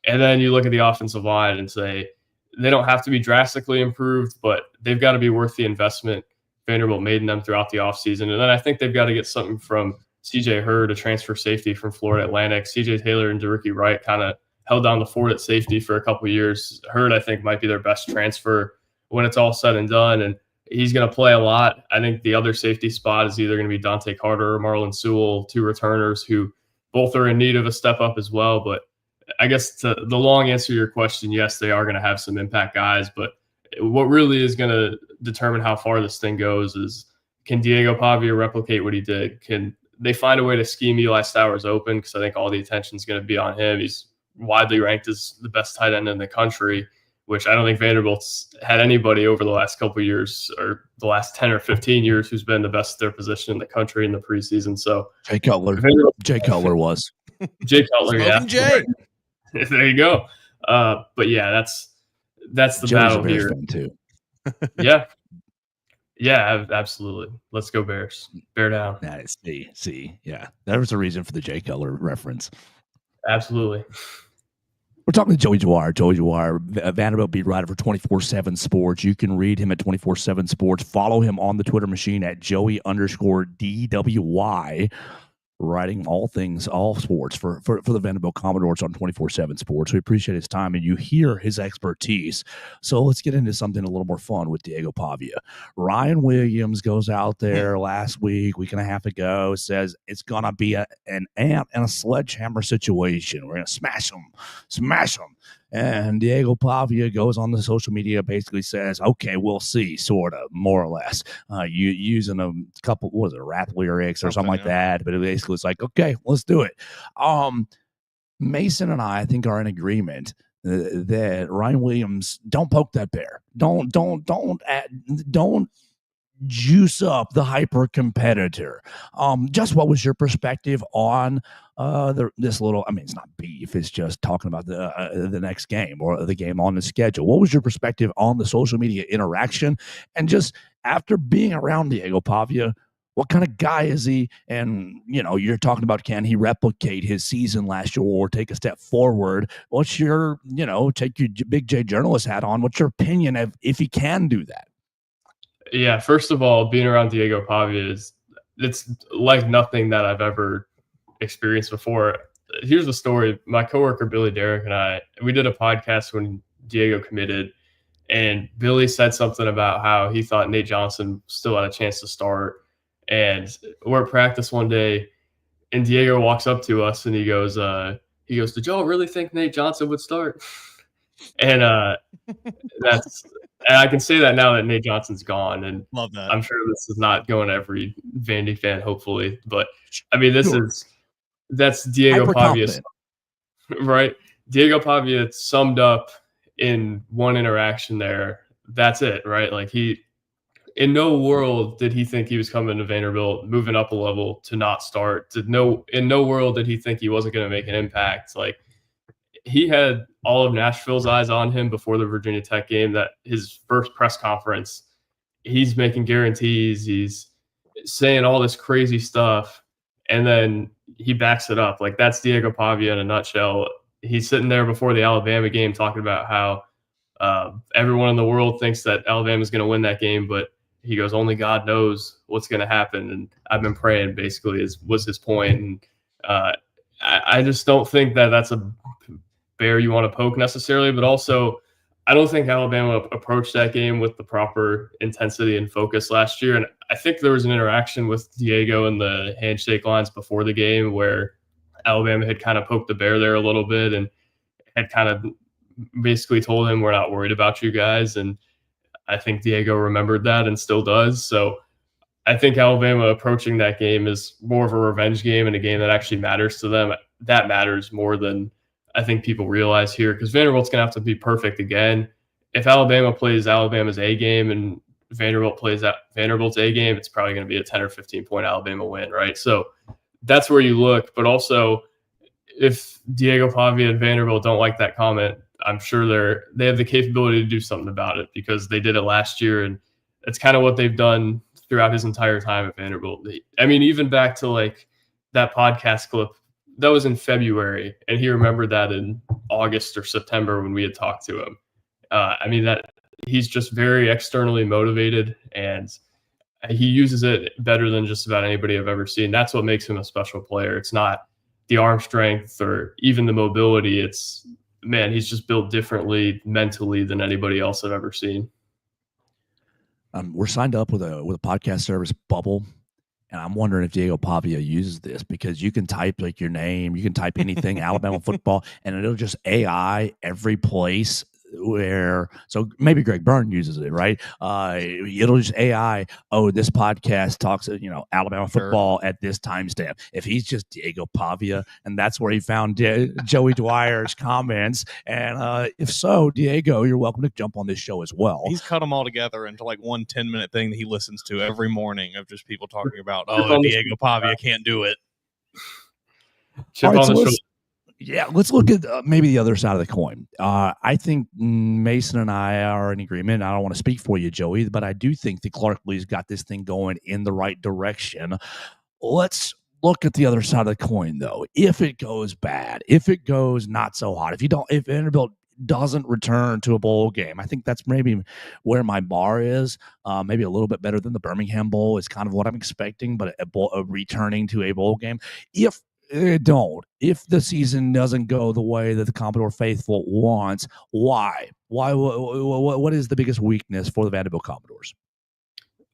And then you look at the offensive line and say they don't have to be drastically improved, but they've got to be worth the investment Vanderbilt made in them throughout the offseason. And then I think they've got to get something from CJ Hurd, a transfer safety from Florida Atlantic. CJ Taylor and DeRicky Wright kind of held down the fort at safety for a couple of years. Hurd, I think, might be their best transfer when it's all said and done, and he's going to play a lot. I think the other safety spot is either going to be Dante Carter or Marlon Sewell, two returners who both are in need of a step up as well. But I guess the long answer to your question, yes, they are going to have some impact guys, but what really is going to determine how far this thing goes is, can Diego Pavia replicate what he did? Can they find a way to scheme Eli Stowers open? Because I think all the attention is going to be on him. He's widely ranked as the best tight end in the country, which I don't think Vanderbilt's had anybody over the last couple of years or the last 10 or 15 years who's been the best at their position in the country in the preseason. So Jay Cutler was. Jay Cutler, yeah. Jay. There you go. But yeah, that's the Joey's battle a Bears here. fan too. Yeah, absolutely. Let's go Bears. Bear down. Nice. See, yeah, that was the reason for the Jay Cutler reference. Absolutely. We're talking to Joey Dwyer. Joey Dwyer, Vanderbilt beat writer for 24/7 Sports. You can read him at 24/7 Sports. Follow him on the Twitter machine at Joey_DWY. Writing all sports for the Vanderbilt Commodores on 24/7 Sports. We appreciate his time, and you hear his expertise. So let's get into something a little more fun with Diego Pavia. Ryan Williams goes out there last week and a half ago, says it's going to be an ant and a sledgehammer situation. We're going to smash them. And Diego Pavia goes on the social media, basically says, okay, we'll see, sort of, more or less. Using a couple, rap lyrics or something like that. But it basically was like, okay, let's do it. Mason and I think, are in agreement that Ryan Williams, don't poke that bear. Don't juice up the hyper competitor. Just what was your perspective on this little? I mean, it's not beef; it's just talking about the next game or the game on the schedule. What was your perspective on the social media interaction, and just after being around Diego Pavia? What kind of guy is he? And, you're talking about, can he replicate his season last year or take a step forward? What's your, take your Big J journalist hat on. What's your opinion of if he can do that? Yeah, first of all, being around Diego Pavia it's like nothing that I've ever experienced before. Here's the story. My coworker, Billy Derrick, and we did a podcast when Diego committed, and Billy said something about how he thought Nate Johnson still had a chance to start. And we're at practice one day, and Diego walks up to us and he goes, "Did y'all really think Nate Johnson would start?" And and I can say that now that Nate Johnson's gone, and Love that. I'm sure this is not going to every Vandy fan, hopefully, but I mean, that's Diego Pavia, right? Diego Pavia summed up in one interaction there. That's it, right? Like in no world did he think he was coming to Vanderbilt, moving up a level to not start. In no world did he think he wasn't going to make an impact. Like, he had all of Nashville's eyes on him before the Virginia Tech game. That his first press conference, he's making guarantees, he's saying all this crazy stuff, and then he backs it up. Like, that's Diego Pavia in a nutshell. He's sitting there before the Alabama game talking about how everyone in the world thinks that Alabama's going to win that game, but he goes, only God knows what's going to happen. And I've been praying, basically, was his point. And I just don't think that that's a bear you want to poke necessarily, but also I don't think Alabama approached that game with the proper intensity and focus last year. And I think there was an interaction with Diego in the handshake lines before the game where Alabama had kind of poked the bear there a little bit and had kind of basically told him, we're not worried about you guys. And I think Diego remembered that and still does. So I think Alabama approaching that game is more of a revenge game and a game that actually matters to them. That matters more than I think people realize here, because Vanderbilt's going to have to be perfect again. If Alabama plays Alabama's A game and Vanderbilt plays Vanderbilt's A game, it's probably going to be a 10 or 15 point Alabama win, right? So that's where you look. But also, if Diego Pavia and Vanderbilt don't like that comment, I'm sure they have the capability to do something about it, because they did it last year, and it's kind of what they've done throughout his entire time at Vanderbilt. I mean, even back to like that podcast clip, that was in February, and he remembered that in August or September when we had talked to him. I mean, that he's just very externally motivated, and he uses it better than just about anybody I've ever seen. That's what makes him a special player. It's not the arm strength or even the mobility. It's, man, he's just built differently mentally than anybody else I've ever seen. We're signed up with a podcast service, Bubble, and I'm wondering if Diego Pavia uses this, because you can type like your name, you can type anything, Alabama football, and it'll just AI every place where, so maybe Greg Byrne uses it, right? It'll just AI, this podcast talks, Alabama football at this timestamp. If he's just Diego Pavia, and that's where he found Joey Dwyer's comments, and if so, Diego, you're welcome to jump on this show as well. He's cut them all together into like one 10-minute thing that he listens to every morning of just people talking about, Diego Pavia can't do it. Chip on the shoulder. Yeah, let's look at maybe the other side of the coin. I think Mason and I are in agreement. I don't want to speak for you, Joey, but I do think that Clark Lee's got this thing going in the right direction. Let's look at the other side of the coin, though. If it goes bad, if it goes not so hot, if Vanderbilt doesn't return to a bowl game, I think that's maybe where my bar is. Maybe a little bit better than the Birmingham Bowl is kind of what I'm expecting, but returning to a bowl game. If the season doesn't go the way that the Commodore faithful wants, why? What is the biggest weakness for the Vanderbilt Commodores?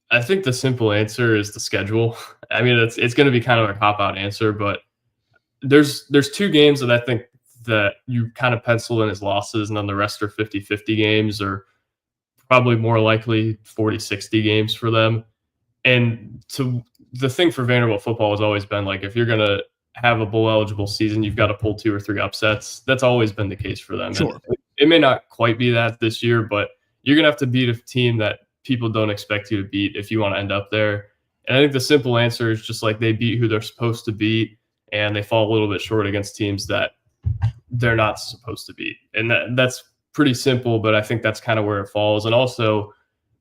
I think the simple answer is the schedule. I mean, it's going to be kind of a cop-out answer, but there's two games that I think that you kind of pencil in as losses, and then the rest are 50-50 games, or probably more likely 40-60 games for them. And the thing for Vanderbilt football has always been, like, if you're going to have a bowl eligible season, you've got to pull 2 or 3 upsets. That's always been the case for them. Sure. It may not quite be that this year, but you're going to have to beat a team that people don't expect you to beat if you want to end up there. And I think the simple answer is just like they beat who they're supposed to beat, and they fall a little bit short against teams that they're not supposed to beat. And that's pretty simple, but I think that's kind of where it falls. And also,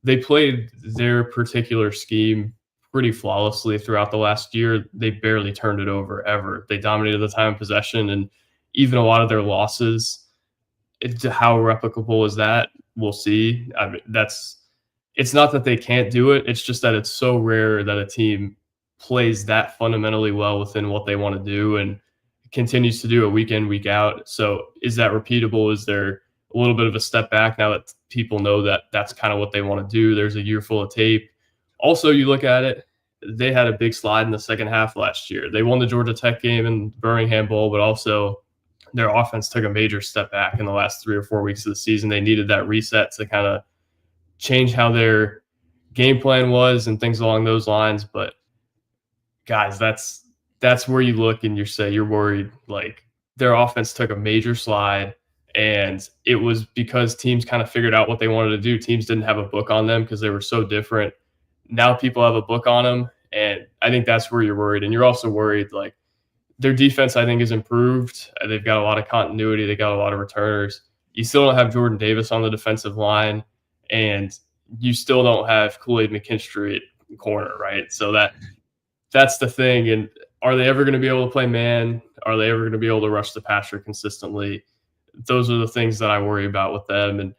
they played their particular scheme pretty flawlessly throughout the last year. They barely turned it over ever. They dominated the time of possession, and even a lot of their losses, how replicable is that? We'll see. I mean, it's not that they can't do it. It's just that it's so rare that a team plays that fundamentally well within what they want to do and continues to do it week in, week out. So is that repeatable? Is there a little bit of a step back now that people know that that's kind of what they want to do? There's a year full of tape. Also, you look at it, they had a big slide in the second half last year. They won the Georgia Tech game and Birmingham Bowl, but also their offense took a major step back in the last 3 or 4 weeks of the season. They needed that reset to kind of change how their game plan was and things along those lines. But guys, that's where you look and you say you're worried. Like, their offense took a major slide, and it was because teams kind of figured out what they wanted to do. Teams didn't have a book on them because they were so different. Now people have a book on them, and I think that's where you're worried. And you're also worried, like, their defense, I think, is improved. They've got a lot of continuity. They got a lot of returners. You still don't have Jordan Davis on the defensive line, and you still don't have Kool-Aid McKinstry at corner, right? So that's the thing. And are they ever going to be able to play man? Are they ever going to be able to rush the passer consistently? Those are the things that I worry about with them. And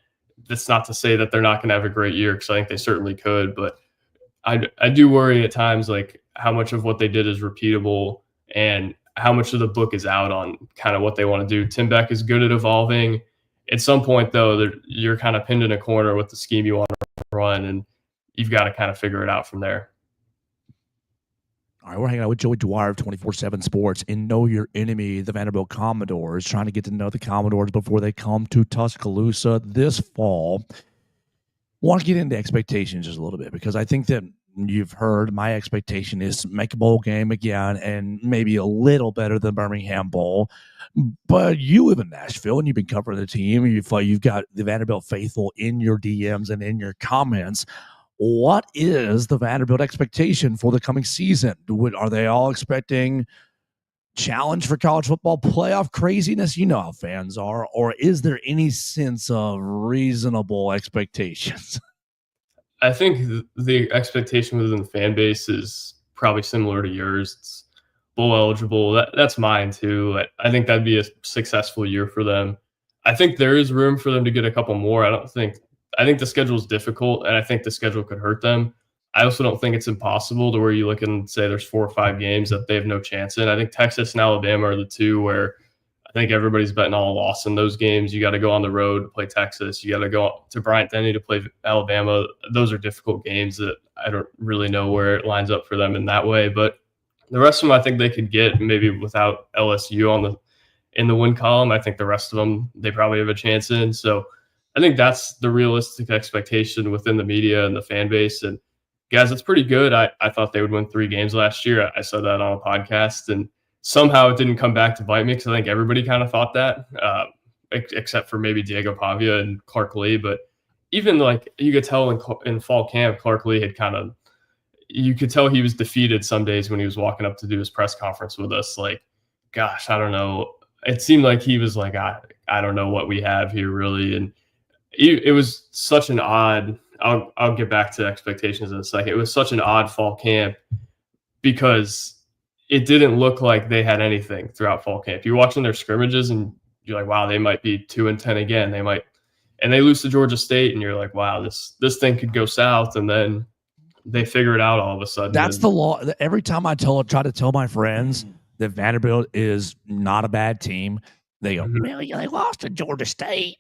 that's not to say that they're not going to have a great year, because I think they certainly could. But I do worry at times, like, how much of what they did is repeatable and how much of the book is out on kind of what they want to do. Tim Beck is good at evolving. At some point, though, you're kind of pinned in a corner with the scheme you want to run, and you've got to kind of figure it out from there. All right, we're hanging out with Joey Dwyer of 24/7 Sports and Know Your Enemy, the Vanderbilt Commodores, trying to get to know the Commodores before they come to Tuscaloosa this fall. Want to get into expectations just a little bit, because I think that you've heard my expectation is make a bowl game again and maybe a little better than Birmingham Bowl. But you live in Nashville and you've been covering the team. You've got the Vanderbilt faithful in your DMs and in your comments. What is the Vanderbilt expectation for the coming season? Are they all expecting challenge for college football playoff craziness? You know how fans are. Or is there any sense of reasonable expectations? I think the expectation within the fan base is probably similar to yours. It's bowl eligible. That's mine too. I think that'd be a successful year for them. I think there is room for them to get a couple more. I think the schedule is difficult, and I think the schedule could hurt them. I also don't think it's impossible to where you look and say there's 4 or 5 games that they have no chance in. I think Texas and Alabama are the two where I think everybody's betting on a loss in those games. You got to go on the road to play Texas. You got to go to Bryant-Denny to play Alabama. Those are difficult games that I don't really know where it lines up for them in that way. But the rest of them, I think they could get maybe without LSU in the win column. I think the rest of them, they probably have a chance in. So I think that's the realistic expectation within the media and the fan base. And guys, it's pretty good. I thought they would win 3 games last year. I said that on a podcast, and somehow it didn't come back to bite me, because I think everybody kind of thought that, except for maybe Diego Pavia and Clark Lee. But even, like, you could tell in fall camp, Clark Lee had you could tell he was defeated some days when he was walking up to do his press conference with us. Like, gosh, I don't know. It seemed like he was like, I don't know what we have here really. And it was such an odd, I'll get back to expectations in a second. It was such an odd fall camp because it didn't look like they had anything throughout fall camp. You're watching their scrimmages and you're like, wow, they might be 2-10 again. And they lose to Georgia State, and you're like, wow, this thing could go south. And then they figure it out all of a sudden. That's the law. Every time I try to tell my friends that Vanderbilt is not a bad team, they go, really? They lost to Georgia State?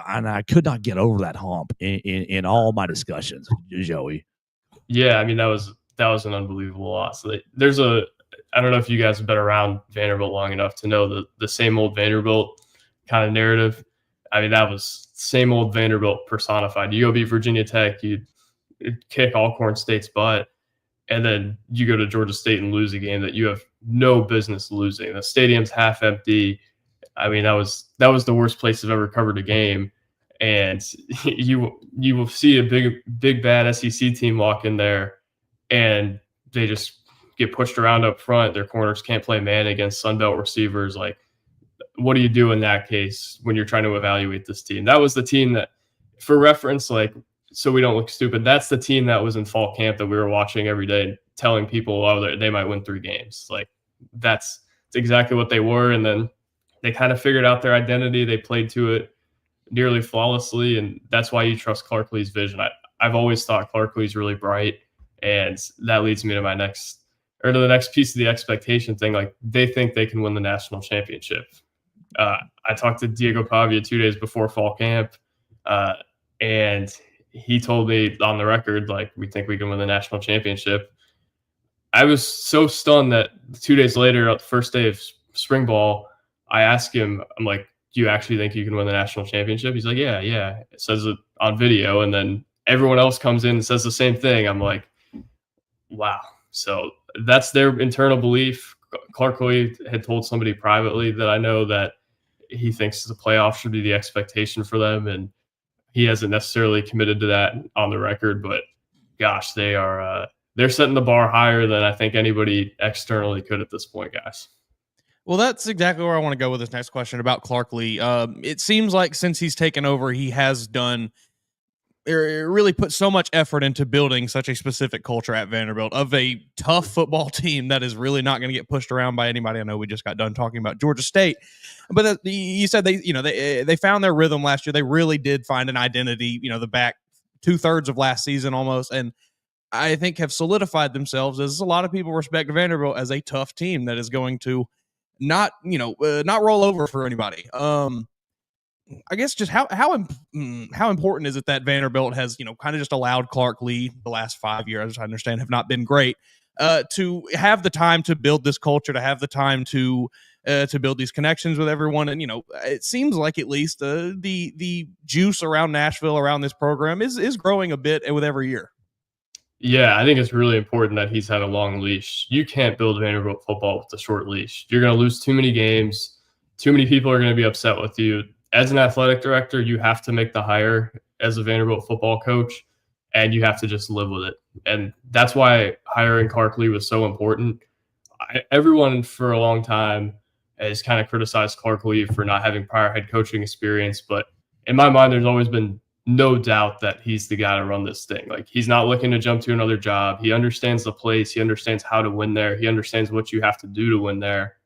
And I could not get over that hump in all my discussions, Joey. Yeah, I mean, that was an unbelievable loss. I don't know if you guys have been around Vanderbilt long enough to know the same old Vanderbilt kind of narrative. I mean, that was same old Vanderbilt personified. You go beat Virginia Tech, you kick Alcorn State's butt, and then you go to Georgia State and lose a game that you have no business losing. The stadium's half empty. I mean, that was the worst place I've ever covered a game. and you will see a big bad SEC team walk in there, and they just get pushed around up front. Their corners can't play man against Sunbelt receivers. Like, what do you do in that case when you're trying to evaluate this team? That was the team that, for reference, like, so we don't look stupid, that's the team that was in fall camp that we were watching every day, telling people, oh, they might win 3 games. Like, that's exactly what they were. And then they kind of figured out their identity. They played to it nearly flawlessly, and that's why you trust Clark Lee's vision. I've always thought Clark Lee's really bright, and that leads me to the next piece of the expectation thing. Like, they think they can win the national championship. I talked to Diego Pavia 2 days before fall camp, and he told me on the record, like, we think we can win the national championship. I was so stunned that 2 days later, the first day of spring ball, I asked him, I'm like, do you actually think you can win the national championship? He's like, yeah. It says it on video. And then everyone else comes in and says the same thing. I'm like, wow. So that's their internal belief. Clark Lee had told somebody privately that I know that he thinks the playoff should be the expectation for them. And he hasn't necessarily committed to that on the record, but gosh, they're setting the bar higher than I think anybody externally could at this point, guys. Well, that's exactly where I want to go with this next question about Clark Lee. It seems like since he's taken over, he has really put so much effort into building such a specific culture at Vanderbilt of a tough football team that is really not going to get pushed around by anybody. I know we just got done talking about Georgia State, but you said they found their rhythm last year. They really did find an identity, the back 2/3 of last season almost, and I think have solidified themselves as a lot of people respect Vanderbilt as a tough team that is going to not roll over for anybody. I guess just how important is it that Vanderbilt has, kind of just allowed Clark Lee the last 5 years, I understand, have not been great, to have the time to build this culture, to have the time to build these connections with everyone. And, it seems like at least the juice around Nashville, around this program is growing a bit with every year. Yeah, I think it's really important that he's had a long leash. You can't build Vanderbilt football with a short leash. You're going to lose too many games. Too many people are going to be upset with you. As an athletic director, you have to make the hire as a Vanderbilt football coach, and you have to just live with it. And that's why hiring Clark Lee was so important. Everyone for a long time has kind of criticized Clark Lee for not having prior head coaching experience, but in my mind, there's always been no doubt that he's the guy to run this thing. Like, he's not looking to jump to another job. He understands the place. He understands how to win there. He understands what you have to do to win there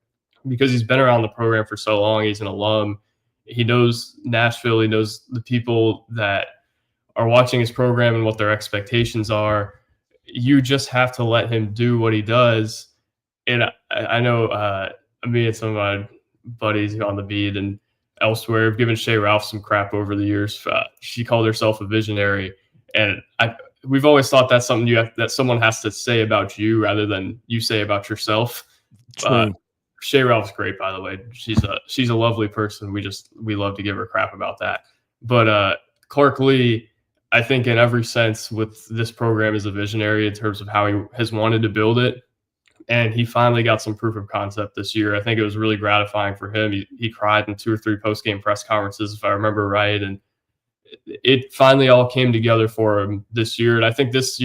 because he's been around the program for so long. He's an alum. He knows Nashville. He knows the people that are watching his program and what their expectations are. You just have to let him do what he does. And I know me and some of my buddies on the beat and elsewhere have given Shay Ralph some crap over the years. She called herself a visionary, and we've always thought that's something that someone has to say about you rather than you say about yourself. Shay Ralph's great, by the way. She's a lovely person. We love to give her crap about that. But Clark Lee, I think in every sense with this program is a visionary in terms of how he has wanted to build it. And he finally got some proof of concept this year. I think it was really gratifying for him. He cried in 2 or 3 post-game press conferences, if I remember right. And it finally all came together for him this year. And I think this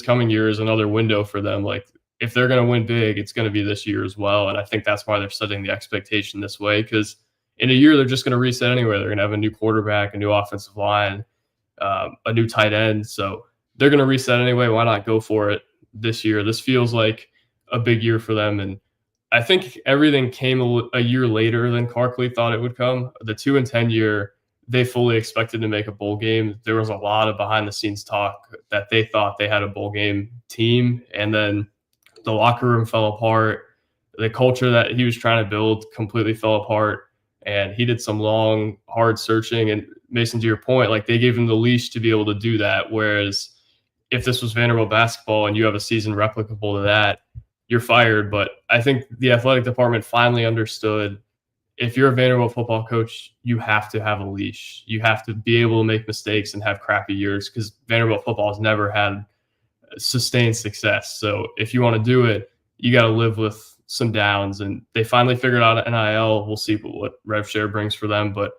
coming year is another window for them. Like, if they're going to win big, it's going to be this year as well. And I think that's why they're setting the expectation this way, because in a year, they're just going to reset anyway. They're going to have a new quarterback, a new offensive line, a new tight end. So they're going to reset anyway. Why not go for it this year? This feels like a big year for them. And I think everything came a year later than Clark Lee thought it would come. The 2-10 year, they fully expected to make a bowl game. There was a lot of behind the scenes talk that they thought they had a bowl game team. And then the locker room fell apart. The culture that he was trying to build completely fell apart. And he did some long, hard searching. And Mason, to your point, like, they gave him the leash to be able to do that. Whereas if this was Vanderbilt basketball and you have a season replicable to that, you're fired. But I think the athletic department finally understood, if you're a Vanderbilt football coach, you have to have a leash. You have to be able to make mistakes and have crappy years, because Vanderbilt football has never had sustained success. So if you want to do it, you got to live with some downs. And they finally figured out NIL. We'll see what rev share brings for them. But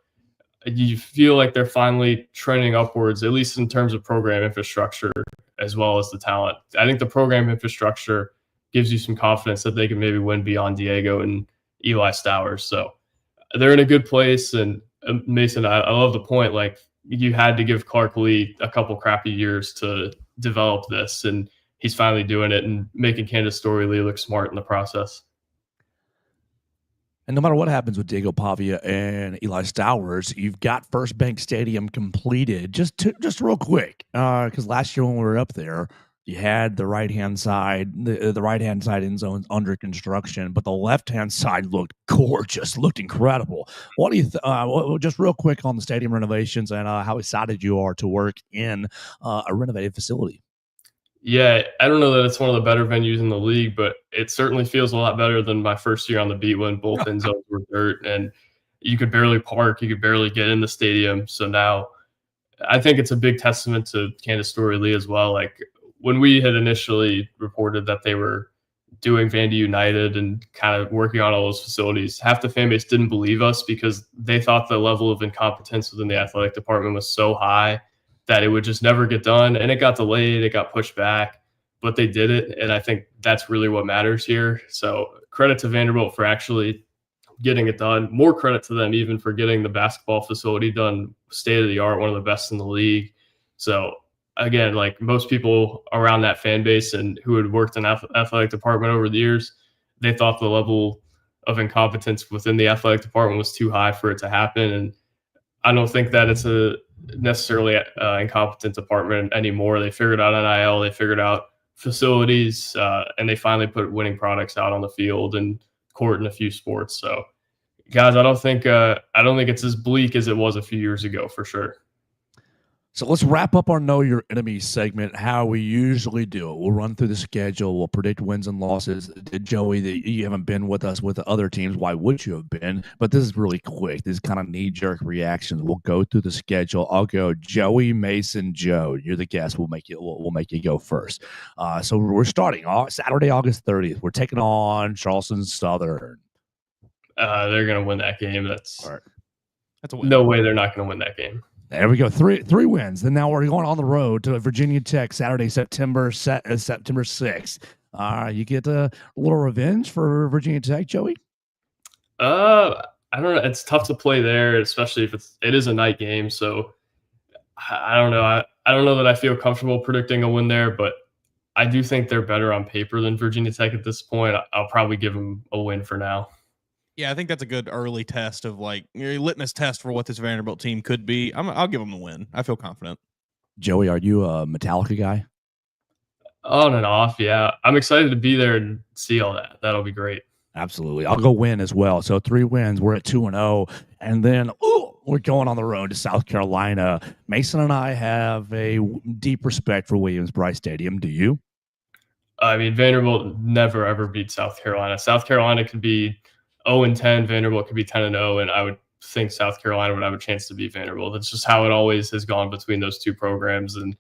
you feel like they're finally trending upwards, at least in terms of program infrastructure as well as the talent. I think the program infrastructure gives you some confidence that they can maybe win beyond Diego and Eli Stowers. So they're in a good place. And Mason, I love the point. Like, you had to give Clark Lee a couple crappy years to develop this, and he's finally doing it and making Candace Story-Lee look smart in the process. And no matter what happens with Diego Pavia and Eli Stowers, you've got First Bank Stadium completed. Just real quick, because last year when we were up there, you had the right-hand side, the right-hand side end zones under construction, but the left-hand side looked gorgeous, looked incredible. What do you just real quick on the stadium renovations and how excited you are to work in a renovated facility? Yeah, I don't know that it's one of the better venues in the league, but it certainly feels a lot better than my first year on the beat when both end zones were dirt and you could barely park, you could barely get in the stadium. So now I think it's a big testament to Candace Story-Lee as well. Like, when we had initially reported that they were doing Vandy United and kind of working on all those facilities, half the fan base didn't believe us because they thought the level of incompetence within the athletic department was so high that it would just never get done. And it got delayed, it got pushed back, but they did it. And I think that's really what matters here. So credit to Vanderbilt for actually getting it done. More credit to them even for getting the basketball facility done state of the art, one of the best in the league. So again, like most people around that fan base and who had worked in athletic department over the years, they thought the level of incompetence within the athletic department was too high for it to happen. And I don't think that it's a necessarily incompetent department anymore. They figured out NIL, they figured out facilities, and they finally put winning products out on the field and court in a few sports. So guys, I don't think it's as bleak as it was a few years ago for sure. So let's wrap up our Know Your Enemy segment how we usually do it. We'll run through the schedule. We'll predict wins and losses. Joey, you haven't been with us with the other teams. Why would you have been? But this is really quick. This is kind of knee-jerk reactions. We'll go through the schedule. I'll go Joey, Mason, Joe. You're the guest. We'll make you go first. So we're starting Saturday, August 30th. We're taking on Charleston Southern. They're going to win that game. That's a win. No way they're not going to win that game. There we go. Three wins. Then now we're going on the road to Virginia Tech Saturday, September 6th. You get a little revenge for Virginia Tech, Joey? I don't know. It's tough to play there, especially if it is a night game. So I don't know. I don't know that I feel comfortable predicting a win there, but I do think they're better on paper than Virginia Tech at this point. I'll probably give them a win for now. Yeah, I think that's a good early test of litmus test for what this Vanderbilt team could be. I'll give them a win. I feel confident. Joey, are you a Metallica guy? On and off, yeah. I'm excited to be there and see all that. That'll be great. Absolutely. I'll go win as well. So 3 wins. We're at 2-0. And then we're going on the road to South Carolina. Mason and I have a deep respect for Williams-Brice Stadium. Do you? I mean, Vanderbilt never, ever beat South Carolina. South Carolina could be 0-10, Vanderbilt could be 10-0, and I would think South Carolina would have a chance to beat Vanderbilt. That's just how it always has gone between those two programs, and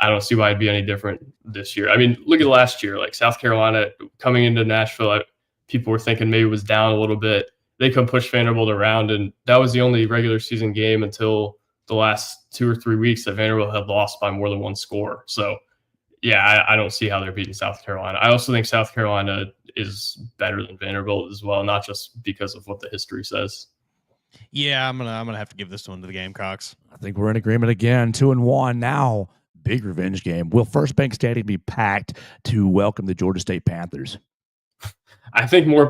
I don't see why it'd be any different this year. I mean, look at last year. Like, South Carolina coming into Nashville, people were thinking maybe it was down a little bit. They could push Vanderbilt around, and that was the only regular season game until the last 2 or 3 weeks that Vanderbilt had lost by more than one score. So, yeah, I don't see how they're beating South Carolina. I also think South Carolina is better than Vanderbilt as well, not just because of what the history says. Yeah, I'm gonna have to give this one to the Gamecocks. I think we're in agreement again. 2-1 now. Big revenge game. Will First Bank Stadium be packed to welcome the Georgia State Panthers? I think more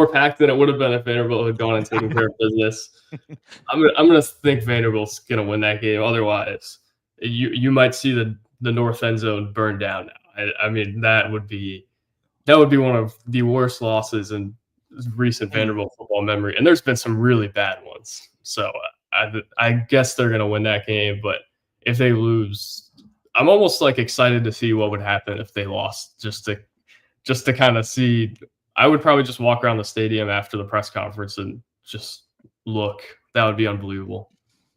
packed than it would have been if Vanderbilt had gone and taken care of business. I'm gonna think Vanderbilt's gonna win that game. Otherwise, you might see the north end zone burned down now. I mean, that would be one of the worst losses in recent Vanderbilt football memory. And there's been some really bad ones. So I guess they're going to win that game. But if they lose, I'm almost excited to see what would happen if they lost, just to kind of see. I would probably just walk around the stadium after the press conference and just look. That would be unbelievable.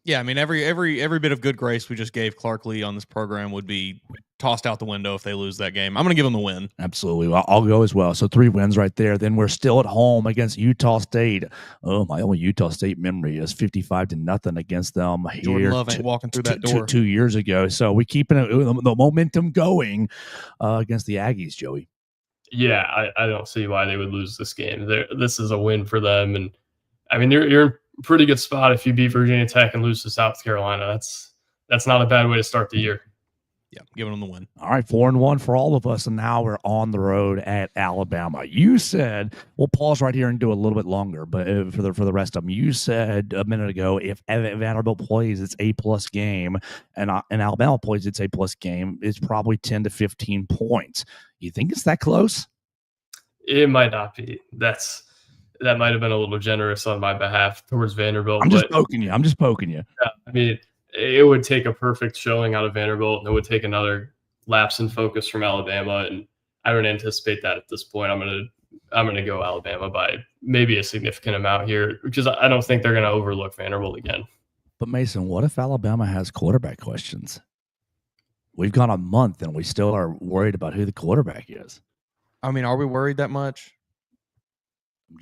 Yeah, I mean every bit of good grace we just gave Clark Lee on this program would be tossed out the window if they lose that game. I'm going to give them the win. Absolutely. Well, I'll go as well. So 3 wins right there. Then we're still at home against Utah State. Oh, my only Utah State memory is 55-0 against them Jordan here Love ain't walking through that door. 2 years ago. So we're keeping the momentum going against the Aggies, Joey. Yeah, I don't see why they would lose this game. This is a win for them, and I mean you're in a pretty good spot if you beat Virginia Tech and lose to South Carolina. That's not a bad way to start the year. Yeah, giving them the win. All right, 4-1 for all of us, and now we're on the road at Alabama. You said we'll pause right here and do a little bit longer, but for the rest of them, you said a minute ago if Vanderbilt plays its A+ game and Alabama plays its A+ game, it's probably 10 to 15 points. You think it's that close? It might not be. That might have been a little generous on my behalf towards Vanderbilt. I'm just poking you. Yeah, I mean, it would take a perfect showing out of Vanderbilt, and it would take another lapse in focus from Alabama, and I don't anticipate that at this point. I'm gonna go Alabama by maybe a significant amount here, because I don't think they're gonna overlook Vanderbilt again. But Mason, what if Alabama has quarterback questions? We've gone a month and we still are worried about who the quarterback is. I mean, are we worried that much?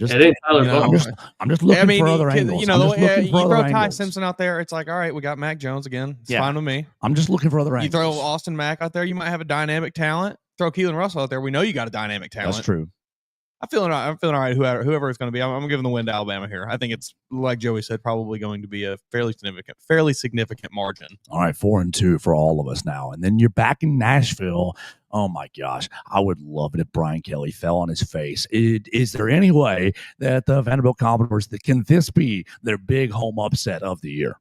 It ain't Tyler Buchner. I'm just looking for other angles. You know, you throw Ty Simpson out there, it's like, all right, we got Mac Jones again. It's fine with me. I'm just looking for other angles. You throw Austin Mack out there, you might have a dynamic talent. Throw Keelan Russell out there, we know you got a dynamic talent. That's true. I'm feeling all right. Whoever it's going to be, I'm giving the win to Alabama here. I think it's, like Joey said, probably going to be a fairly significant margin. All right, 4-2 for all of us now, and then you're back in Nashville. Oh my gosh, I would love it if Brian Kelly fell on his face. Is there any way that the Vanderbilt Commodores, can this be their big home upset of the year?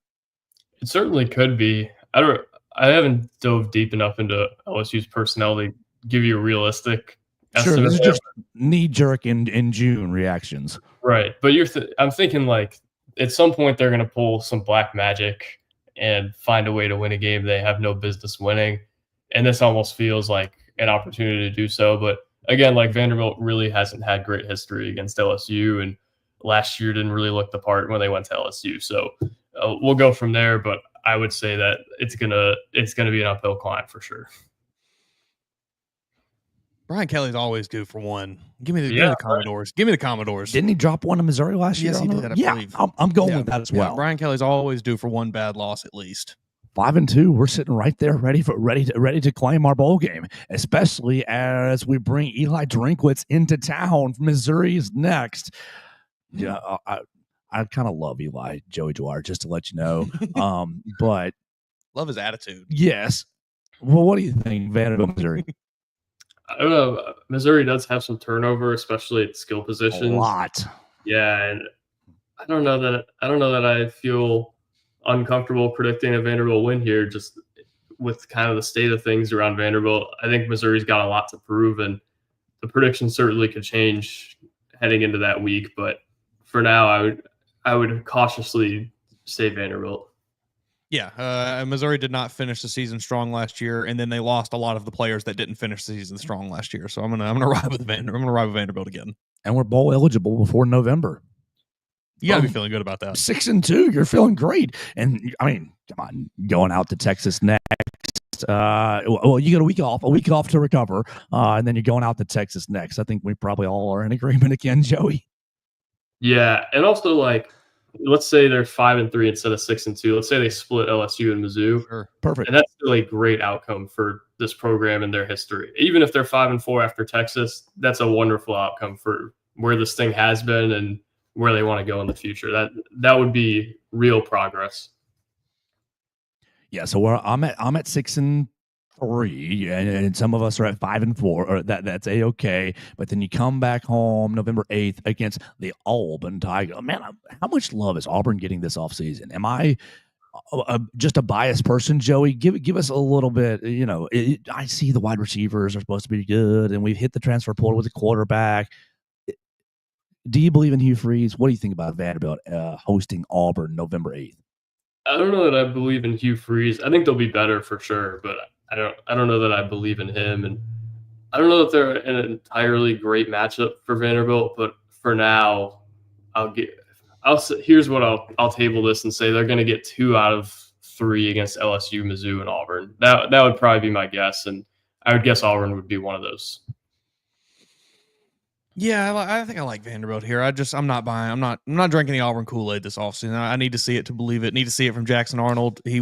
It certainly could be. I haven't dove deep enough into LSU's personnel to give you a realistic. Sure, this is just knee-jerk in June reactions. Right, but I'm thinking like at some point they're going to pull some black magic and find a way to win a game they have no business winning, and this almost feels like an opportunity to do so. But again, like Vanderbilt really hasn't had great history against LSU, and last year didn't really look the part when they went to LSU. So we'll go from there, but I would say that it's gonna be an uphill climb for sure. Brian Kelly's always due for one. Give me the Commodores. Give me the Commodores. Didn't he drop one in Missouri last year? Yes, he did. I believe. I'm going with that as well. Brian Kelly's always due for one bad loss at least. 5-2, we're sitting right there, ready to claim our bowl game, especially as we bring Eli Drinkwitz into town. Missouri's next. Yeah, I kind of love Eli, Joey Dwyer, just to let you know. But love his attitude. Yes. Well, what do you think, Vanderbilt, Missouri? I don't know. Missouri does have some turnover, especially at skill positions. A lot. Yeah, and I don't know that I feel uncomfortable predicting a Vanderbilt win here, just with kind of the state of things around Vanderbilt. I think Missouri's got a lot to prove, and the prediction certainly could change heading into that week. But for now, I would cautiously say Vanderbilt. Yeah, Missouri did not finish the season strong last year, and then they lost a lot of the players that didn't finish the season strong last year. So I'm gonna ride with Vanderbilt again. And we're bowl eligible before November. You gotta be feeling good about that. 6-2, you're feeling great. And I mean, come on, going out to Texas next. Well, you get a week off to recover, and then you're going out to Texas next. I think we probably all are in agreement again, Joey. Yeah, and also like, let's say they're 5-3 instead of 6-2. Let's say they split LSU and Mizzou. Sure. Perfect. And that's still a great outcome for this program and their history. Even if they're 5-4 after Texas, that's a wonderful outcome for where this thing has been and where they want to go in the future. That would be real progress. Yeah, so I'm at 6-3, and some of us are at 5-4. Or that's okay. But then you come back home November 8th against the Auburn Tigers. Man, how much love is Auburn getting this offseason? Am I just a biased person, Joey? Give us a little bit. You know, I see the wide receivers are supposed to be good, and we've hit the transfer portal with the quarterback. Do you believe in Hugh Freeze? What do you think about Vanderbilt hosting Auburn November 8th? I don't know that I believe in Hugh Freeze. I think they'll be better for sure, but I don't know that I believe in him, and I don't know that they're an entirely great matchup for Vanderbilt. But for now, I'm Here's what I'll table this and say they're going to get 2 out of 3 against LSU, Mizzou, and Auburn. That would probably be my guess, and I would guess Auburn would be one of those. Yeah, I think I like Vanderbilt here. I'm not buying. I'm not drinking the Auburn Kool-Aid this offseason. I need to see it to believe it. Need to see it from Jackson Arnold. He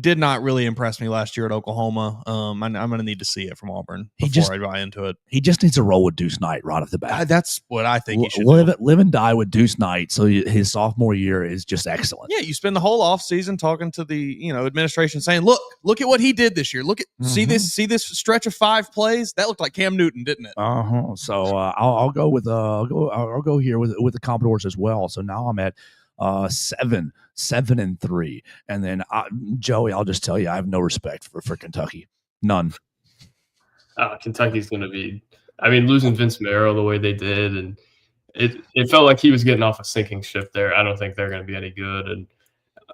did not really impress me last year at Oklahoma. I'm going to need to see it from Auburn before I buy into it. He just needs to roll with Deuce Knight right off the bat. That's what I think he should live and die with Deuce Knight. So his sophomore year is just excellent. Yeah, you spend the whole offseason talking to the administration saying, look at what he did this year. See this stretch of 5 plays that looked like Cam Newton, didn't it? So I'll go with I'll go here with the Commodores as well. So now I'm at 7-3, and then Joey, I'll just tell you, I have no respect for Kentucky, none. Kentucky's going to be. I mean, losing Vince Marrow the way they did, and it felt like he was getting off a sinking ship there. I don't think they're going to be any good, and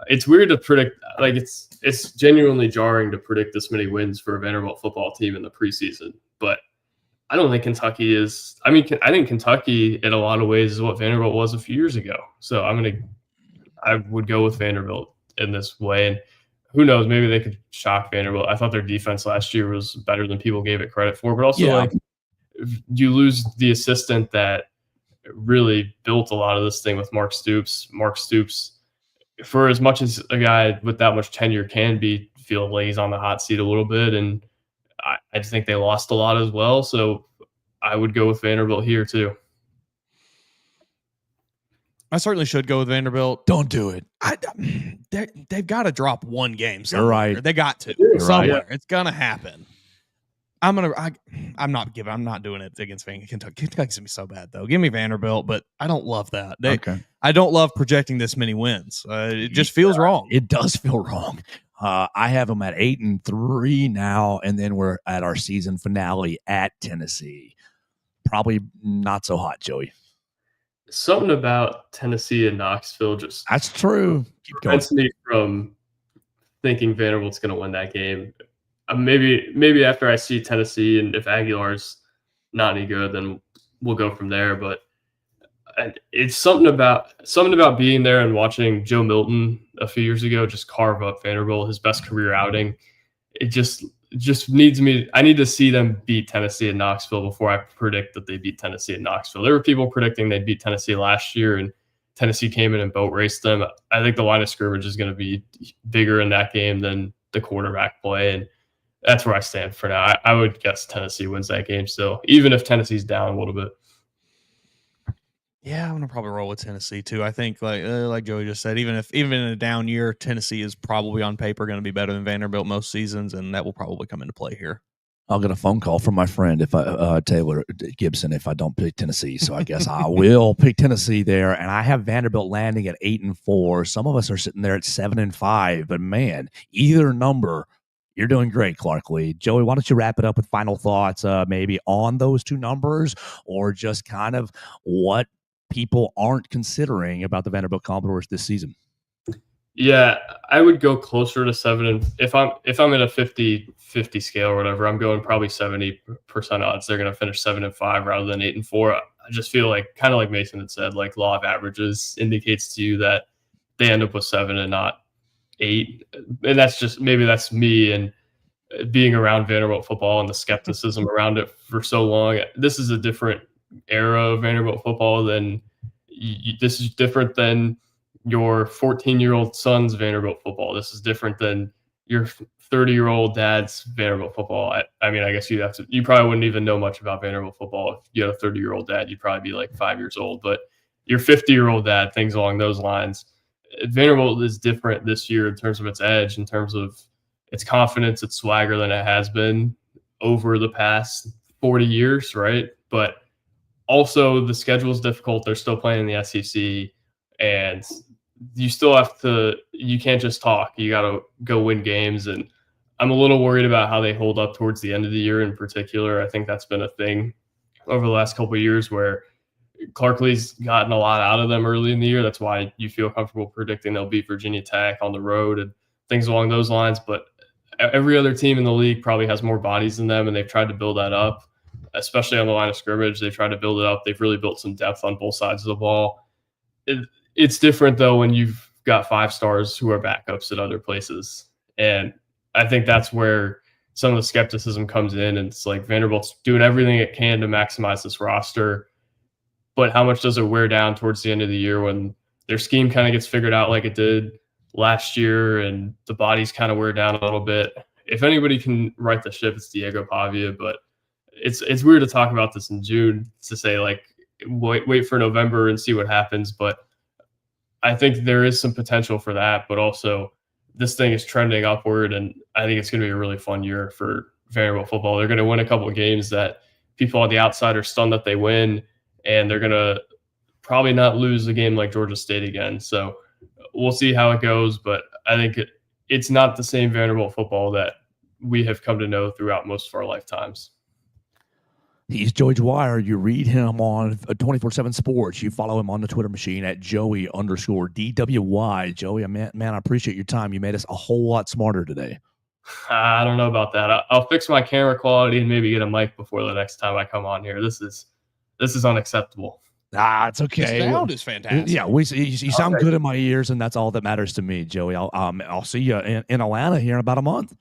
it's weird to predict. Like it's genuinely jarring to predict this many wins for a Vanderbilt football team in the preseason, but I don't think Kentucky is. I mean, I think Kentucky in a lot of ways is what Vanderbilt was a few years ago. So I would go with Vanderbilt in this way. And who knows, maybe they could shock Vanderbilt. I thought their defense last year was better than people gave it credit for. But also, you lose the assistant that really built a lot of this thing with Mark Stoops. Mark Stoops, for as much as a guy with that much tenure can feel like he's on the hot seat a little bit. And I just think they lost a lot as well. So I would go with Vanderbilt here too. I certainly should go with Vanderbilt. Don't do it. They've got to drop one game somewhere. You're right. They got to. You're somewhere. right. It's going to happen. I'm not doing it against Kentucky. Kentucky's going to be so bad, though. Give me Vanderbilt, but I don't love that. I don't love projecting this many wins. It just feels wrong. It does feel wrong. I have them at 8-3 now, and then we're at our season finale at Tennessee. Probably not so hot, Joey. Something about Tennessee and Knoxville that's true. Prevents me from thinking Vanderbilt's going to win that game. Maybe after I see Tennessee, and if Aguilar's not any good, then we'll go from there. But it's something about being there and watching Joe Milton a few years ago just carve up Vanderbilt, his best career outing. It just needs me. I need to see them beat Tennessee and Knoxville before I predict that they beat Tennessee and Knoxville. There were people predicting they'd beat Tennessee last year, and Tennessee came in and boat raced them. I think the line of scrimmage is going to be bigger in that game than the quarterback play, and that's where I stand for now. I would guess Tennessee wins that game still, even if Tennessee's down a little bit. Yeah, I'm gonna probably roll with Tennessee too. I think, like Joey just said, even in a down year, Tennessee is probably on paper going to be better than Vanderbilt most seasons, and that will probably come into play here. I'll get a phone call from my friend Taylor Gibson if I don't pick Tennessee. So I guess I will pick Tennessee there, and I have Vanderbilt landing at 8-4. Some of us are sitting there at 7-5, but man, either number. You're doing great, Clark Lee. Joey, why don't you wrap it up with final thoughts maybe on those two numbers, or just kind of what people aren't considering about the Vanderbilt Commodores this season? Yeah, I would go closer to 7. And if I'm in a 50-50 scale or whatever, I'm going probably 70% odds they're going to finish 7-5 rather than 8-4. I just feel like, kind of like Mason had said, like law of averages indicates to you that they end up with 7 and not 8. And maybe that's me and being around Vanderbilt football and the skepticism around it for so long. This is a different era of Vanderbilt football than this is different than your 14-year-old son's Vanderbilt football. This is different than your 30-year-old dad's Vanderbilt football. I mean, I guess you probably wouldn't even know much about Vanderbilt football. If you had a 30-year-old dad, you'd probably be like 5 years old, but your 50-year-old dad, things along those lines. Vanderbilt is different this year in terms of its edge, in terms of its confidence, its swagger than it has been over the past 40 years, right? But also the schedule is difficult. They're still playing in the SEC, and you can't just talk. You got to go win games. And I'm a little worried about how they hold up towards the end of the year in particular. I think that's been a thing over the last couple of years where Clark Lee's gotten a lot out of them early in the year. That's why you feel comfortable predicting they'll beat Virginia Tech on the road and things along those lines. But every other team in the league probably has more bodies than them, and they've tried to build that up, especially on the line of scrimmage. They've tried to build it up. They've really built some depth on both sides of the ball. it's different though when you've got 5 stars who are backups at other places. And I think that's where some of the skepticism comes in. And it's like Vanderbilt's doing everything it can to maximize this roster. But how much does it wear down towards the end of the year when their scheme kind of gets figured out like it did last year and the bodies kind of wear down a little bit? If anybody can right the ship, it's Diego Pavia. But it's weird to talk about this in June, to say like wait for November and see what happens. But I think there is some potential for that, but also this thing is trending upward, and I think it's going to be a really fun year for Vanderbilt football. They're going to win a couple of games that people on the outside are stunned that they win, and they're going to probably not lose a game like Georgia State again. So we'll see how it goes, but I think it's not the same Vanderbilt football that we have come to know throughout most of our lifetimes. He's Joey Dwyer. You read him on 24/7 Sports. You follow him on the Twitter machine at Joey_DWY. Joey, man, I appreciate your time. You made us a whole lot smarter today. I don't know about that. I'll fix my camera quality and maybe get a mic before the next time I come on here. This is unacceptable. It's okay. The sound is fantastic. Yeah, you sound good in my ears, and that's all that matters to me, Joey. I'll see you in Atlanta here in about a month.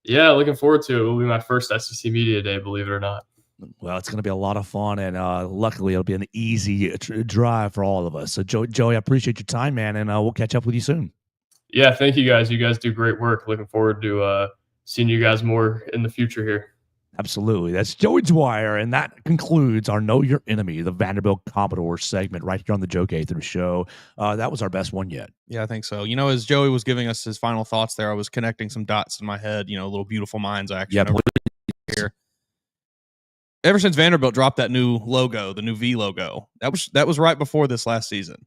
Yeah, looking forward to it. It will be my first SEC Media Day, believe it or not. Well, it's going to be a lot of fun, and luckily it'll be an easy drive for all of us. So, Joey, I appreciate your time, man, and we'll catch up with you soon. Yeah, thank you guys. You guys do great work. Looking forward to seeing you guys more in the future here. Absolutely. That's Joey Dwyer, and that concludes our Know Your Enemy, the Vanderbilt Commodores segment right here on the Joe Gaither Show. That was our best one yet. Yeah, I think so. You know, as Joey was giving us his final thoughts there, I was connecting some dots in my head, a little Beautiful Minds action. Yeah, here. Ever since Vanderbilt dropped that new logo, the new V logo, that was right before this last season.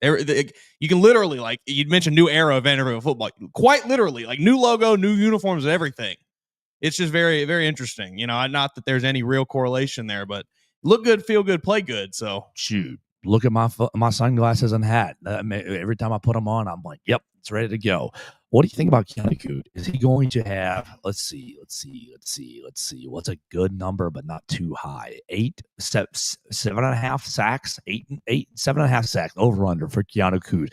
You can literally, like you'd mentioned, new era of Vanderbilt football. Quite literally, like new logo, new uniforms, and everything. It's just very, very interesting. Not that there's any real correlation there, but look good, feel good, play good. So shoot, look at my sunglasses and hat. Every time I put them on, I'm like, yep, it's ready to go. What do you think about Keontae? Is he going to have, let's see. What's a good number, but not too high? 7.5 sacks, 7.5 sacks over under for Keontae.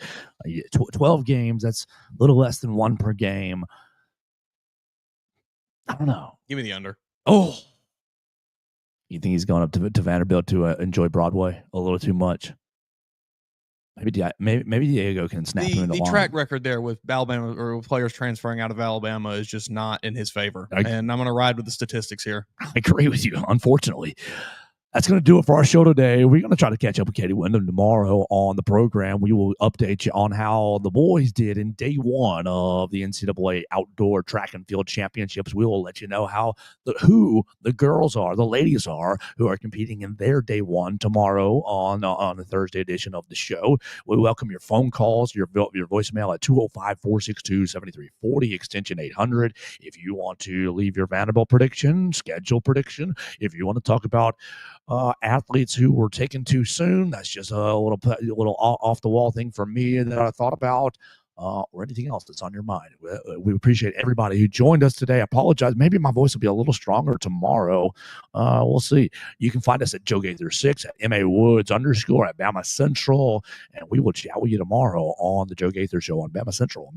12 games. That's a little less than 1 per game. I don't know. Give me the under. Oh, you think he's going up to Vanderbilt to enjoy Broadway a little too much? Maybe Diego can snap him in the line. Track record there with Alabama or players transferring out of Alabama is just not in his favor. And I'm going to ride with the statistics here. I agree with you, unfortunately. That's going to do it for our show today. We're going to try to catch up with Katie Wyndham tomorrow on the program. We will update you on how the boys did in day 1 of the NCAA Outdoor Track and Field Championships. We will let you know who the girls are, the ladies are, who are competing in their day 1 tomorrow on the Thursday edition of the show. We welcome your phone calls, your voicemail at 205-462-7340, extension 800. If you want to leave your Vanderbilt prediction, schedule prediction, if you want to talk about athletes who were taken too soon, that's just a little off the wall thing for me that I thought about, or anything else that's on your mind. We appreciate everybody who joined us today. I apologize. Maybe my voice will be a little stronger tomorrow. We'll see. You can find us at Joe Gaither 6 at MA Woods _ at BamaCentral, and we will chat with you tomorrow on the Joe Gaither Show on BamaCentral.